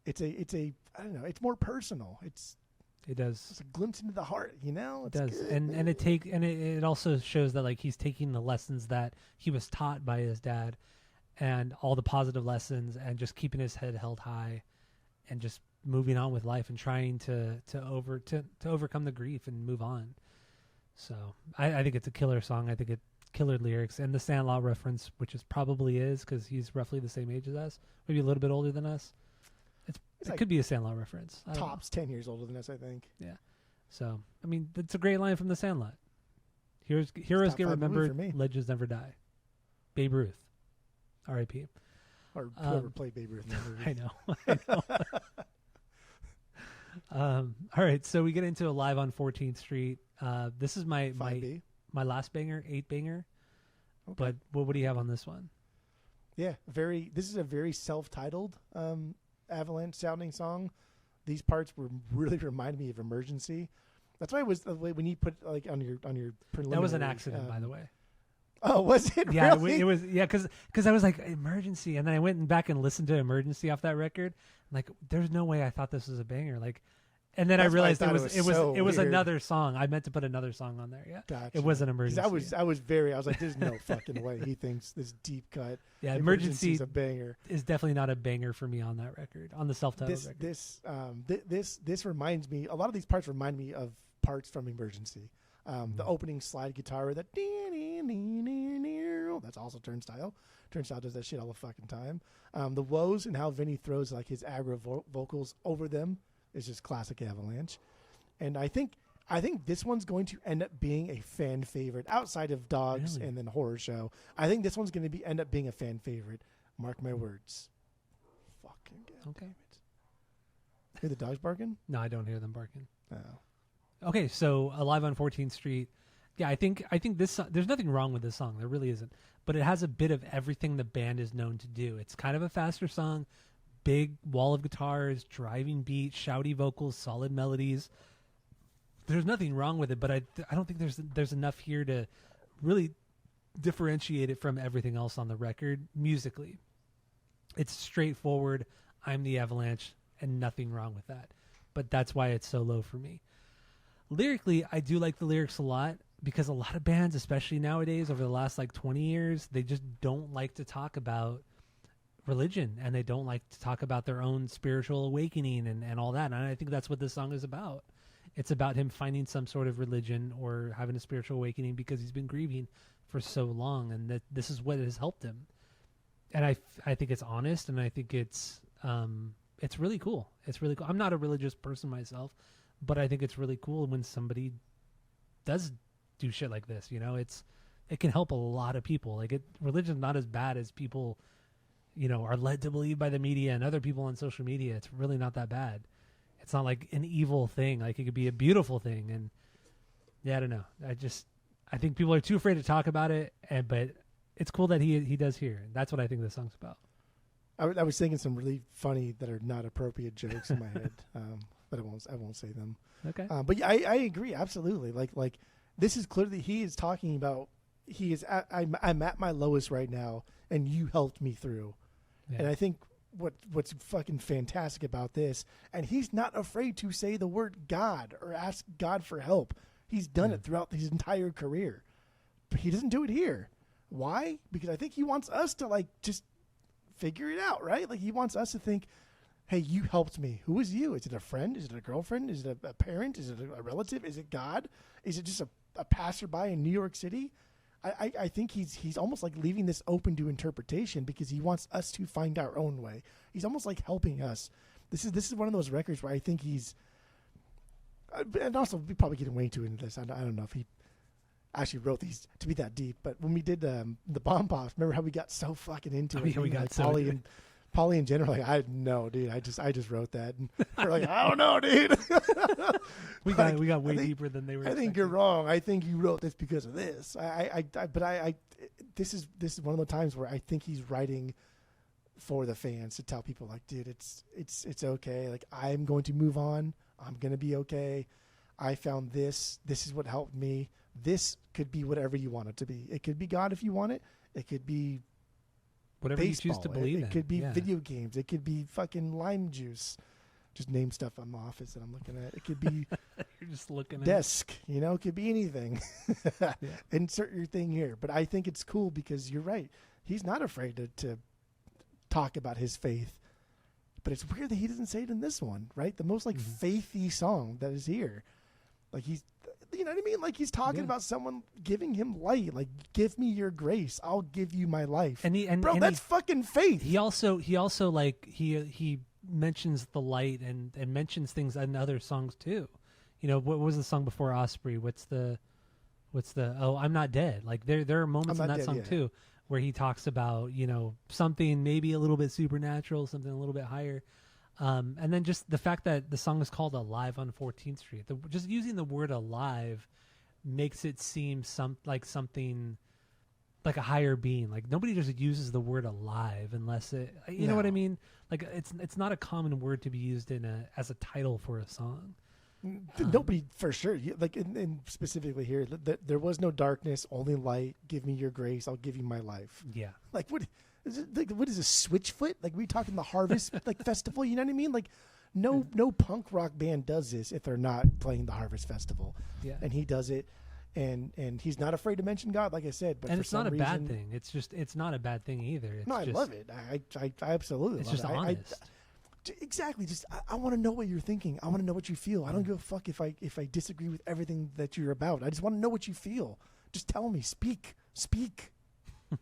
a I don't know. It's more personal. It does. It's a glimpse into the heart, It does. good, And it also shows that like he's taking the lessons that he was taught by his dad and all the positive lessons and just keeping his head held high and just moving on with life and trying to overcome the grief and move on. So I think it's a killer song. I think it killer lyrics and the Sandlot reference, which probably is because he's roughly the same age as us, maybe a little bit older than us. It like could be a Sandlot reference. Tops 10 years older than us, I think. Yeah. So I mean, it's a great line from the Sandlot. Heroes top get 5 movie remembered, for me. legends never die. Babe Ruth, R.I.P. Or whoever played Babe Ruth in that movie. I know. All right, so we get into Alive on 14th Street. This is my 5B. my last banger, 8 banger. Okay. But what do you have on this one? Yeah, this is a very self-titled Avalanche sounding song. These parts reminded me of Emergency. That's why it was when you put like on your preliminary. That was an accident, by the way. Oh, was it? Yeah, really? it was. Yeah, because I was like Emergency, and then I went back and listened to Emergency off that record. Like, there's no way I thought this was a banger. Like, and then I realized it was another song. I meant to put another song on there. Yeah, gotcha. It was an Emergency. I was like, there's no fucking way he thinks this deep cut. Yeah, Emergency Emergency is a banger. is definitely not a banger for me on that record, on the self-titled record. This reminds me. A lot of these parts remind me of parts from Emergency. The opening slide guitar with that. That's also Turnstile. Turnstile does that shit all the fucking time. The woes and how Vinny throws like his aggro vocals over them is just classic Avalanche. And I think this one's going to end up being a fan favorite outside of Dogs and then Horror Show. I think this one's going to end up being a fan favorite. Mark my words. Fucking okay. Hear the dogs barking? No, I don't hear them barking. Oh. Okay, so Alive on 14th Street. Yeah, I think this. There's nothing wrong with this song. There really isn't. But it has a bit of everything the band is known to do. It's kind of a faster song, big wall of guitars, driving beat, shouty vocals, solid melodies. There's nothing wrong with it, but I don't think there's enough here to really differentiate it from everything else on the record musically. It's straightforward. I'm the Avalanche, and nothing wrong with that. But that's why it's so low for me. Lyrically, I do like the lyrics a lot because a lot of bands, especially nowadays over the last like 20 years, they just don't like to talk about religion, and they don't like to talk about their own spiritual awakening and all that. And I think that's what this song is about. It's about him finding some sort of religion or having a spiritual awakening because he's been grieving for so long, and that this is what has helped him. And I think it's honest, and I think it's really cool. It's really cool. I'm not a religious person myself, but I think it's really cool when somebody does do shit like this. You know, it can help a lot of people. Like religion's not as bad as people, you know, are led to believe by the media and other people on social media. It's really not that bad. It's not like an evil thing. Like it could be a beautiful thing. And yeah, I don't know. I think people are too afraid to talk about it. But it's cool that he does here. And that's what I think this song's about. I was thinking some really funny that are not appropriate jokes in my head, but I won't say them. Okay. But yeah, I agree absolutely. Like this is clearly he is talking about I'm at my lowest right now, and you helped me through. Yeah. And I think what's fucking fantastic about this, and he's not afraid to say the word God or ask God for help. He's done it throughout his entire career, but he doesn't do it here. Why? Because I think he wants us to like just figure it out, right? Like he wants us to think, hey, you helped me. Who is you? Is it a friend? Is it a girlfriend? Is it a parent? Is it a relative? Is it God? Is it just a passerby in New York City? I think he's almost like leaving this open to interpretation because he wants us to find our own way. He's almost like helping us. This is one of those records where I think he's, and also we probably getting way too into this. I don't know if he actually wrote these to be that deep, but when we did the Bomb Pops, remember how we got so fucking into it? Yeah, we got like so into it. Polly in general, like, I know, dude. I just wrote that. And we're like, I don't know, dude. we got way deeper than they were. I think you're wrong. I think you wrote this because of this. This is one of the times where I think he's writing for the fans to tell people, like, dude, it's okay. Like, I'm going to move on. I'm gonna be okay. I found this. This is what helped me. This could be whatever you want it to be. It could be God if you want it. It could be whatever baseball. You choose to believe in. It could be video games. It could be fucking lime juice. Just name stuff on the office that I'm looking at. It could be you're just looking at desk. You know, it could be anything. Insert your thing here. But I think it's cool because you're right. He's not afraid to talk about his faith. But it's weird that he doesn't say it in this one, right? The most like faithy song that is here. Like he's, you know what I mean? Like he's talking about someone giving him light. Like, give me your grace. I'll give you my life. Bro, that's fucking faith. He also like he mentions the light and mentions things in other songs too. You know, what was the song before Osprey? What's the Oh, I'm Not Dead. Like there are moments in that song too where he talks about, you know, something maybe a little bit supernatural, something a little bit higher. And then just the fact that the song is called Alive on 14th Street. Just using the word alive makes it seem something like a higher being. Like nobody just uses the word alive unless it, you know what I mean? Like it's not a common word to be used as a title for a song. Nobody for sure. Like and specifically here, there was no darkness, only light. Give me your grace. I'll give you my life. Yeah. Like what? Is it, like, what is this, Switchfoot? Like we talking the Harvest like festival? You know what I mean? Like no punk rock band does this if they're not playing the Harvest Festival. Yeah. And he does it, and he's not afraid to mention God, like I said. But and for it's some not a reason, bad thing. It's not a bad thing either. It's I love it. I absolutely. It's love just it. honest. Exactly. Just I want to know what you're thinking. I want to know what you feel. I don't give a fuck if I disagree with everything that you're about. I just want to know what you feel. Just tell me. Speak. I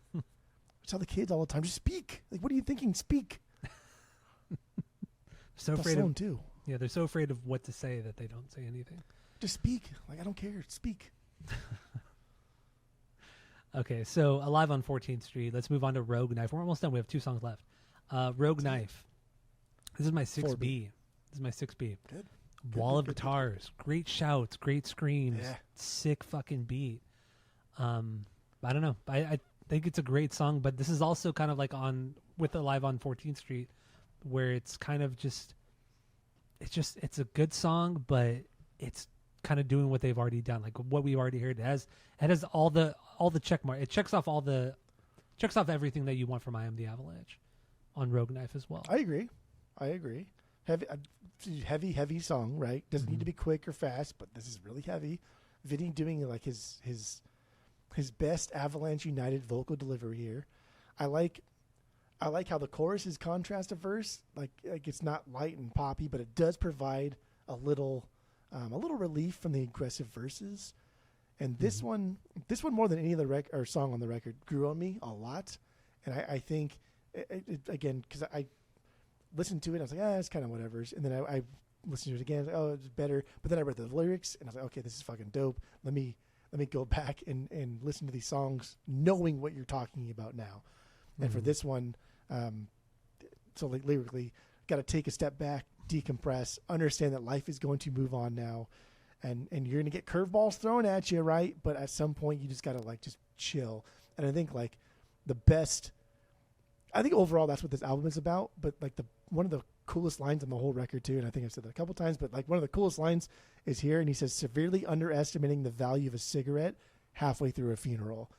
tell the kids all the time, just speak. Like, what are you thinking? Speak. So afraid of too. Yeah, they're so afraid of what to say that they don't say anything. Just speak. Like, I don't care. Speak. Okay, so Alive on 14th Street. Let's move on to Rogue Knife. We're almost done. We have 2 songs left. Rogue Knife. This is my 6B. This is my 6B. Good. Wall of guitars. Great shouts. Great screams. Yeah. Sick fucking beat. I don't know. I think it's a great song, but this is also kind of like with Alive on 14th Street, where it's kind of it's a good song, but it's kind of doing what they've already done, like what we've already heard. It has all the check mark. It checks off everything that you want from I Am the Avalanche on Rogue Knife as well. I agree. Heavy song, right? Doesn't need to be quick or fast, but this is really heavy. Vinny doing like his best Avalanche United vocal delivery here. I like how the chorus is contrast to verse. Like it's not light and poppy, but it does provide a little relief from the aggressive verses. And this one more than any other song on the record grew on me a lot. And I think it again, because I listened to it, and I was like, it's kind of whatever. And then I listened to it again. Like, it's better. But then I read the lyrics, and I was like, okay, this is fucking dope. Let me go back and listen to these songs, knowing what you're talking about now. And for this one, so like lyrically, got to take a step back, decompress, understand that life is going to move on now, and you're going to get curveballs thrown at you, right? But at some point, you just got to like just chill. And I think like I think overall that's what this album is about. But like one of the coolest lines on the whole record too, and I think I've said that a couple times, but like one of the coolest lines is here, and he says, severely underestimating the value of a cigarette halfway through a funeral.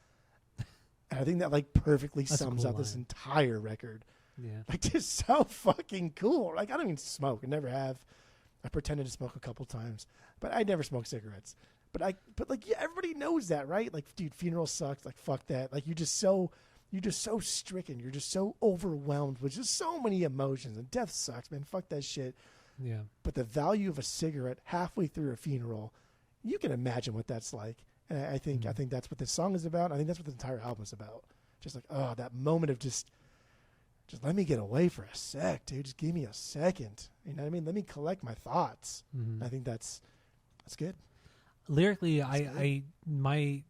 And I think that like perfectly sums up this entire record. Yeah. Like, just so fucking cool. Like, I don't even smoke. I never have. I pretended to smoke a couple times, but I never smoked cigarettes. But like, yeah, everybody knows that, right? Like, dude, funeral sucks. Like, fuck that. Like, you're just so stricken. You're just so overwhelmed with just so many emotions, and death sucks, man. Fuck that shit. Yeah. But the value of a cigarette halfway through a funeral, you can imagine what that's like. And I think that's what this song is about. I think that's what the entire album is about. Just like, that moment of just let me get away for a sec, dude. Just give me a second. You know what I mean? Let me collect my thoughts. I think that's good. Lyrically, my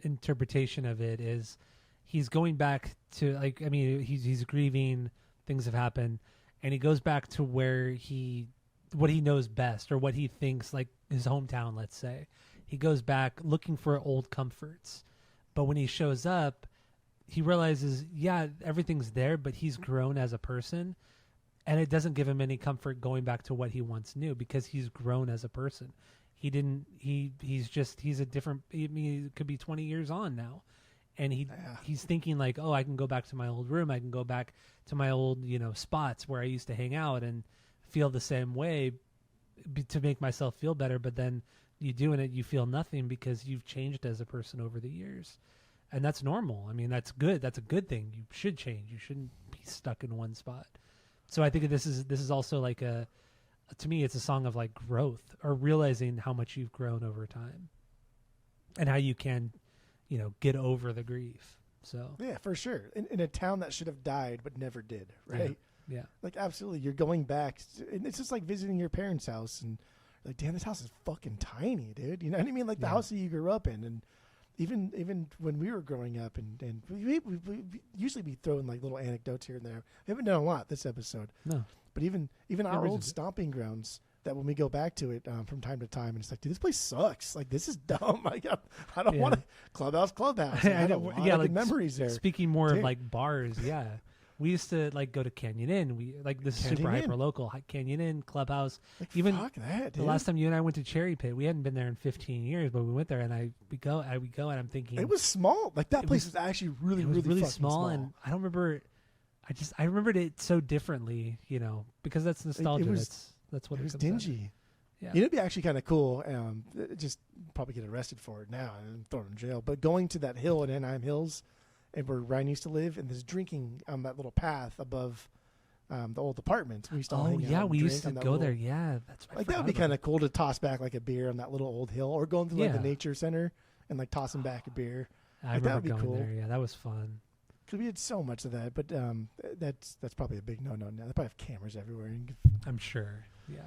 interpretation of it is he's going back to, like, I mean, he's grieving, things have happened, and he goes back to what he knows best, or what he thinks, like his hometown, let's say. He goes back looking for old comforts. But when he shows up, he realizes, everything's there, but he's grown as a person, and it doesn't give him any comfort going back to what he once knew, because he's grown as a person. He's a different, I mean, it could be 20 years on now. And he's thinking like, I can go back to my old room. I can go back to my old, spots where I used to hang out and feel the same way to make myself feel better. But then you do, and you feel nothing because you've changed as a person over the years. And that's normal. I mean, that's good. That's a good thing. You should change. You shouldn't be stuck in one spot. So I think this is also like to me, it's a song of like growth, or realizing how much you've grown over time and how you can, get over the grief. So yeah, for sure. In a town that should have died but never did, right? Yeah. Like, absolutely. You're going back, and it's just like visiting your parents' house, and like, damn, this house is fucking tiny, dude. You know what I mean? Like the house that you grew up in, and even when we were growing up, and we usually be throwing like little anecdotes here and there. We haven't done a lot this episode. No. But even our old stomping grounds, that when we go back to it from time to time, and it's like, dude, this place sucks. Like, this is dumb. I don't want to clubhouse. Like, I don't want like memories there. Speaking more of like bars, we used to like go to Canyon Inn. We like this is super hyper local. Canyon Inn, Clubhouse. Like, even fuck that, dude. The last time you and I went to Cherry Pit, we hadn't been there in 15 years, but we went there, and we go, and I'm thinking it was small. Like, that place was actually really small, and I don't remember. I remembered it so differently, because that's nostalgia. That's what it was dingy. Yeah. It'd be actually kind of cool. Just probably get arrested for it now and thrown in jail. But going to that hill in Anaheim Hills, and where Ryan used to live, and this drinking on that little path above the old apartment. We used to all Oh hang out yeah, and we drink used to on that go little- there. Yeah, that's right. Like that would be kind of cool to toss back like a beer on that little old hill, or going through like the Yeah. nature center and like tossing back a beer. I like, that remember would be going cool. there. Yeah, that was fun. Because we had so much of that, but that's probably a big no-no now. They probably have cameras everywhere. I'm sure. Yeah.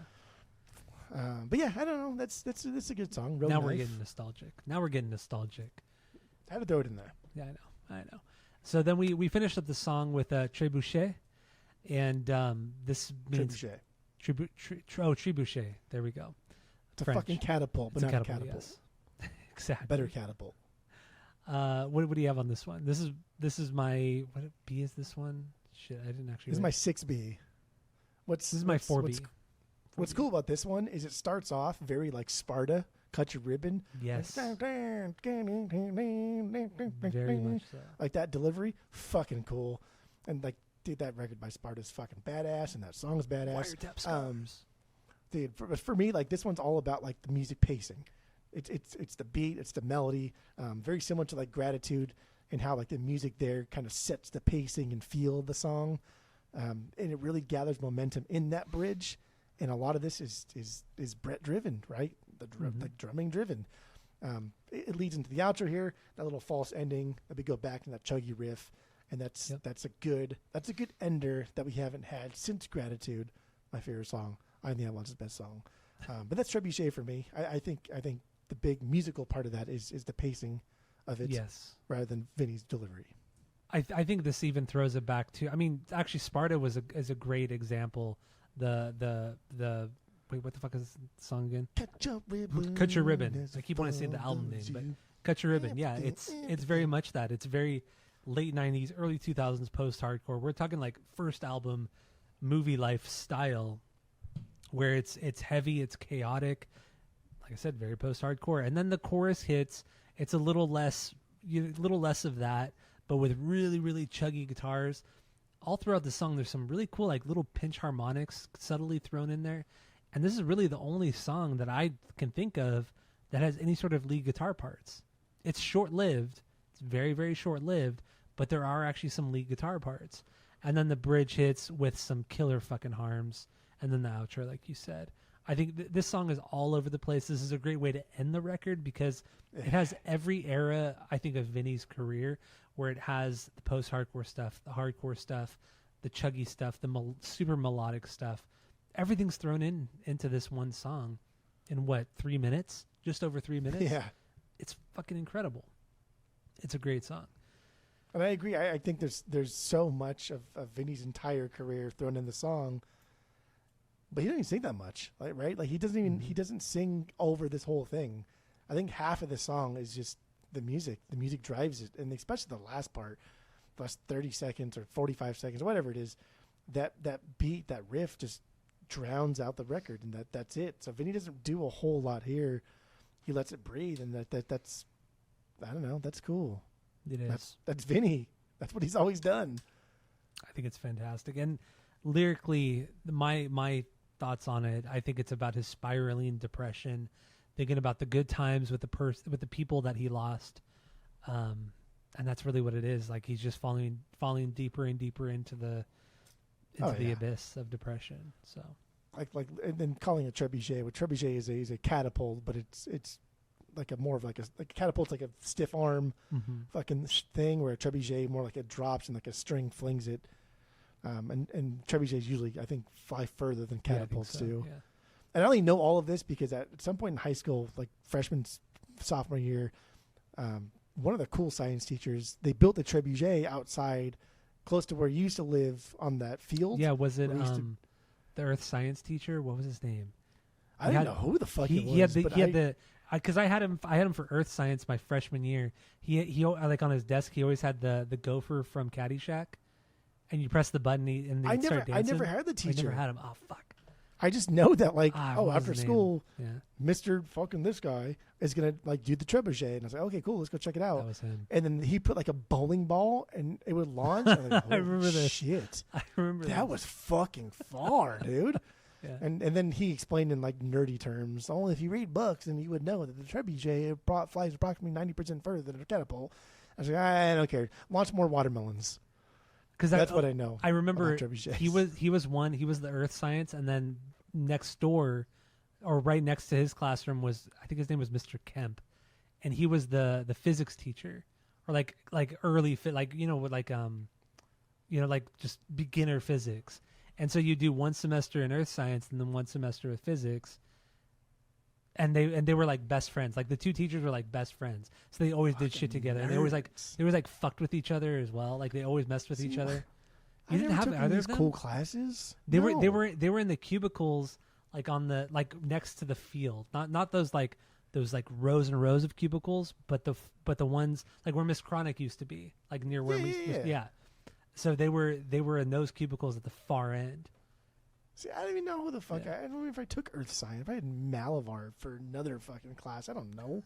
But yeah, I don't know. That's a good song. Real Now Knife. we're getting nostalgic. I had to throw it in there. Yeah, I know. So then we finished up the song with Trebuchet, and this means Trebuchet. Trebuchet. There we go. It's a French. fucking catapult, but It's not a catapult. Yes. Exactly. Better catapult. What do you have on this one? This is my what B is this one? Shit, I didn't actually. This is my 6B. This is my 4B. What's cool about this one is it starts off very like Sparta, cut your ribbon. Yes. Like, Very much so. like that delivery, fucking cool. And like, dude, that record by Sparta is fucking badass, and that song is badass. Wiretap scars. Dude, for me, like this one's all about like the music pacing. It's the beat, it's the melody, very similar to like Gratitude, and how like the music there kind of sets the pacing and feel of the song, and it really gathers momentum in that bridge. And a lot of this is Brett driven, right? The drumming driven. It leads into the outro here, that little false ending. That we go back to that chuggy riff, and that's a good ender that we haven't had since Gratitude, my favorite song. I Am the Avalanche's best song, but that's Trebuchet for me. I think the big musical part of that is the pacing of it, Yes. rather than Vinny's delivery. I think this even throws it back to. I mean, actually, Sparta is a great example. The wait, what the fuck is the song again? Cut Your Ribbon. I keep wanting to say the album name, but Cut Your Ribbon. Yeah, it's very much that. It's very late 90s, early 2000s post-hardcore. We're talking like first album movie life style, where it's heavy, it's chaotic. Like I said, very post-hardcore. And then the chorus hits. It's a little less of that, but with really, really chuggy guitars. All throughout the song, there's some really cool, like, little pinch harmonics subtly thrown in there. And this is really the only song that I can think of that has any sort of lead guitar parts. It's short-lived. It's very, very short-lived, but there are actually some lead guitar parts. And then the bridge hits with some killer fucking harms, and then the outro, like you said. I think this song is all over the place. This is a great way to end the record because it has every era, I think, of Vinny's career, where it has the post-hardcore stuff, the hardcore stuff, the chuggy stuff, the super melodic stuff. Everything's thrown into this one song in, 3 minutes? Just over 3 minutes? Yeah. It's fucking incredible. It's a great song. And I agree. I think there's so much of Vinny's entire career thrown in the song, but he doesn't even sing that much, right? Like he doesn't sing over this whole thing. I think half of the song is just the music. The music drives it, and especially the last part, the last 30 seconds or 45 seconds, or whatever it is, that beat, that riff just drowns out the record, and that's it. So Vinny doesn't do a whole lot here. He lets it breathe, and that's I don't know. That's cool. It is. That's Vinny. That's what he's always done. I think it's fantastic. And lyrically, my thoughts on it, I think it's about his spiraling depression, thinking about the good times with the people that he lost. And that's really what it is. Like he's just falling deeper and deeper into the abyss of depression. So like and then calling it trebuchet. What trebuchet is a catapult, but it's like a more of like a catapult's like a stiff arm fucking thing, where a trebuchet more like it drops and like a string flings it. And trebuchets usually, I think, fly further than catapults do. Yeah. And I only know all of this because at some point in high school, like freshman, sophomore year, one of the cool science teachers, they built the trebuchet outside close to where you used to live on that field. Yeah, was it the earth science teacher? What was his name? I don't know who the fuck it was. Because I had him for earth science my freshman year. He like on his desk, he always had the gopher from Caddyshack, and you press the button and they start dancing. I never had the teacher. I never had him. Oh fuck. I just know that after school, yeah. Mr. fucking this guy is gonna like do the trebuchet, and I was like, okay, cool, let's go check it out. That was him. And then he put like a bowling ball, and it would launch. I was like, I remember this. Shit, I remember that was fucking far, dude. Yeah. And then he explained in like nerdy terms, only if you read books, then you would know that the trebuchet flies approximately 90% further than a catapult. I was like, I don't care. Launch more watermelons. Because That's what I know. I remember about trebuchets. he was the earth science, and then next door, or right next to his classroom was, I think his name was Mr. Kemp, and he was the physics teacher, or like early like just beginner physics. And so you do one semester in earth science and then one semester of physics. And they were like best friends. Like the two teachers were like best friends. So they always did shit together. And they always fucked with each other as well. Like they always messed with each other. You didn't have either of them? Cool classes? They were in the cubicles, like on the next to the field. Not those rows and rows of cubicles, but the ones like where Miss Chronic used to be, like near where yeah. So they were in those cubicles at the far end. See, I don't even know who the fuck. I don't know if I took Earth Science. If I had Malavar for another fucking class, I don't know.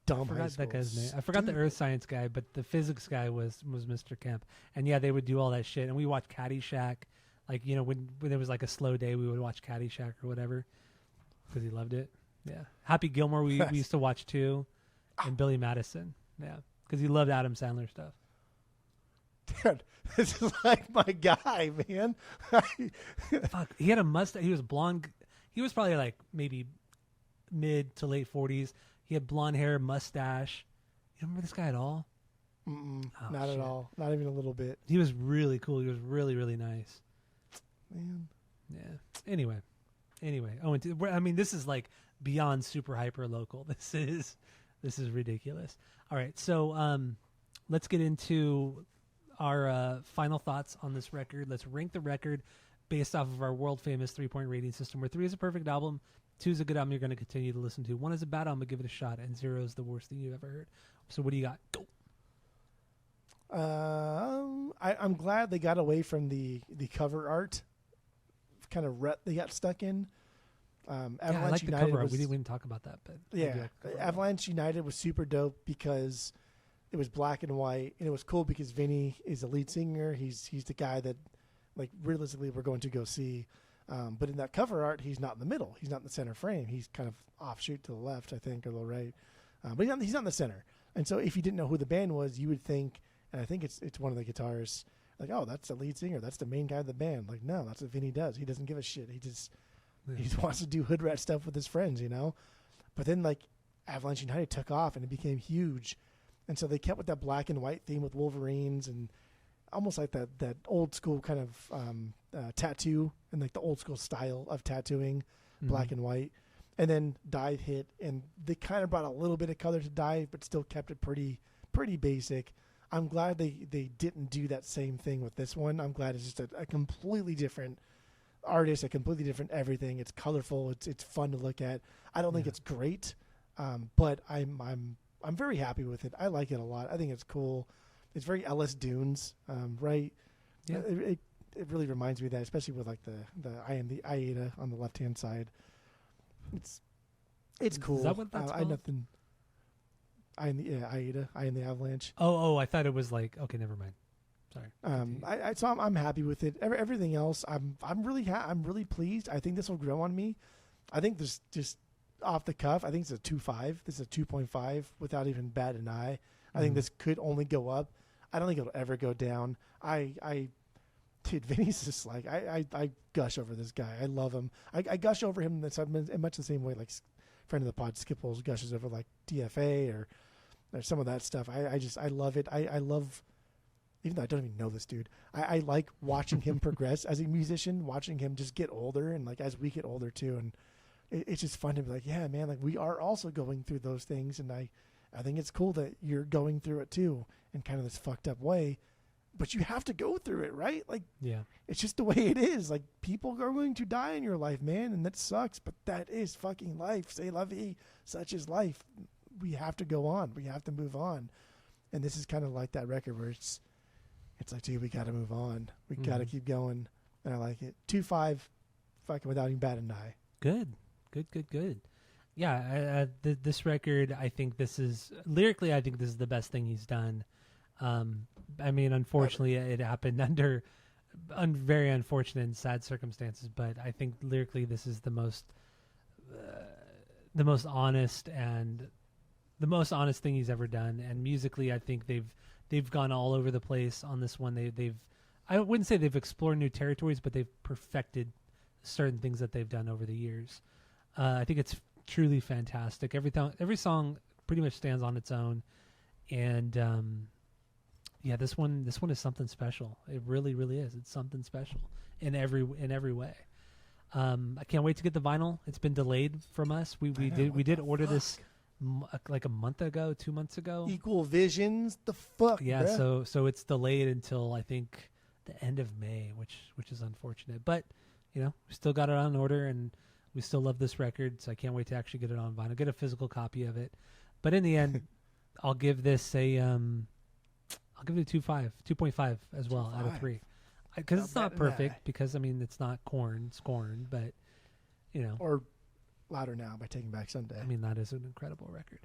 Dumb high school. That guy's name. I forgot the Earth Science guy, but the physics guy was Mr. Kemp. And yeah, they would do all that shit. And we watched Caddyshack. Like, when there was like a slow day, we would watch Caddyshack or whatever because he loved it. Yeah. Happy Gilmore we used to watch too, and Billy Madison. Yeah, because he loved Adam Sandler stuff. Dude, this is like my guy, man. Fuck, he had a mustache. He was blonde. He was probably like maybe mid to late 40s. He had blonde hair, mustache. You don't remember this guy at all? Not at all. Not even a little bit. He was really cool. He was really, really nice. Man. Yeah. Anyway. Oh, this is like beyond super hyper local. This is ridiculous. All right, so let's get into our final thoughts on this record. Let's rank the record based off of our world famous 3-point rating system, where 3 is a perfect album, 2 is a good album you're going to continue to listen to, 1 is a bad album, but give it a shot, and 0 is the worst thing you've ever heard. So what do you got? Go. I'm glad they got away from the cover art kind of rut they got stuck in. Avalanche I like the United cover art. We didn't talk about that, but yeah, Avalanche United was super dope because it was black and white, and it was cool because Vinny is the lead singer. He's the guy that, like, realistically we're going to go see. But in that cover art, he's not in the middle. He's not in the center frame. He's kind of offshoot to the left, I think, or the right. But he's not in the center. And so if you didn't know who the band was, you would think, and I think it's one of the guitarists, like, oh, that's the lead singer. That's the main guy of the band. Like, no, that's what Vinny does. He doesn't give a shit. He just wants to do hood rat stuff with his friends, But then, like, Avalanche United took off, and it became huge. And so they kept with that black and white theme with Wolverines and almost like that old school kind of tattoo and like the old school style of tattooing, black and white. And then Dive hit, and they kind of brought a little bit of color to Dive, but still kept it pretty basic. I'm glad they didn't do that same thing with this one. I'm glad it's just a completely different artist, a completely different everything. It's colorful. It's fun to look at. I don't think it's great, but I'm very happy with it. I like it a lot. I think it's cool. It's very Ellis Dunes, right? Yeah. It really reminds me of that, especially with like the I Am the Aida on the left hand side. It's cool. Is that what that's called? Nothing. I Am the Aida. I Am the Avalanche. Oh, I thought it was like, okay, never mind. Sorry. So I'm happy with it. Everything else, I'm really pleased. I think this will grow on me. I think this just off the cuff, I think it's a 2.5. This is a 2.5 without even bat an eye. I think this could only go up. I don't think it'll ever go down. Dude, Vinny's just like, I gush over this guy. I love him. I gush over him in much the same way like friend of the pod Skipples gushes over like DFA or some of that stuff. I love it. I love, even though I don't even know this dude, I like watching him progress as a musician, watching him just get older, and like as we get older too. And it's just fun to be like, yeah, man, like we are also going through those things, and I think it's cool that you're going through it too in kind of this fucked up way. But you have to go through it, right? Like, yeah, it's just the way it is. Like, people are going to die in your life, man, and that sucks. But that is fucking life. C'est la vie. Such is life. We have to go on. We have to move on. And this is kind of like that record where it's like, dude, we got to move on. We got to keep going. And I like it. 2.5, fucking without even bat an eye. Good. Yeah, this record, I think this is lyrically, I think this is the best thing he's done. I mean, unfortunately, it happened under very unfortunate and sad circumstances. But I think lyrically, this is the most honest and the most honest thing he's ever done. And musically, I think they've they've gone all over the place on this one. They've I wouldn't say they've explored new territories, but they've perfected certain things that they've done over the years. I think it's truly fantastic. Every song pretty much stands on its own, and yeah, this one is something special. It really, really is. It's something special in every way. I can't wait to get the vinyl. It's been delayed from us. We did order this like a month ago, 2 months ago. Equal Visions, the fuck. Yeah, bruh. so it's delayed until I think the end of May, which is unfortunate. But we still got it on order, and we still love this record. So I can't wait to actually get it on vinyl, get a physical copy of it. But in the end, I'll give this a 2.5 as well out of 3, because it's not perfect. Because it's not Korn, but Or Louder Now by Taking Back Sunday. that is an incredible record.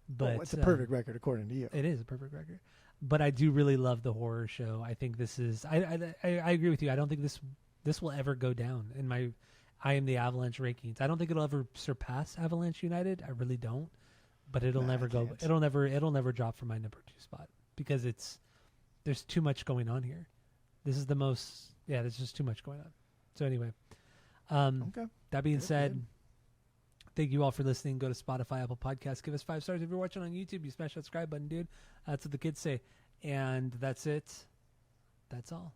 But it's a perfect record according to you. It is a perfect record. But I do really love the horror show. I think this is. I agree with you. I don't think this will ever go down in my I Am the Avalanche rankings. I don't think it'll ever surpass Avalanche United. I really don't. But it'll never go. Can't. It'll never drop from my number 2 spot, because there's too much going on here. This is the most. Yeah, there's just too much going on. So anyway, Okay. that being said, thank you all for listening. Go to Spotify, Apple Podcasts. Give us 5 stars. If you're watching on YouTube, you smash that subscribe button, dude. That's what the kids say. And that's it. That's all.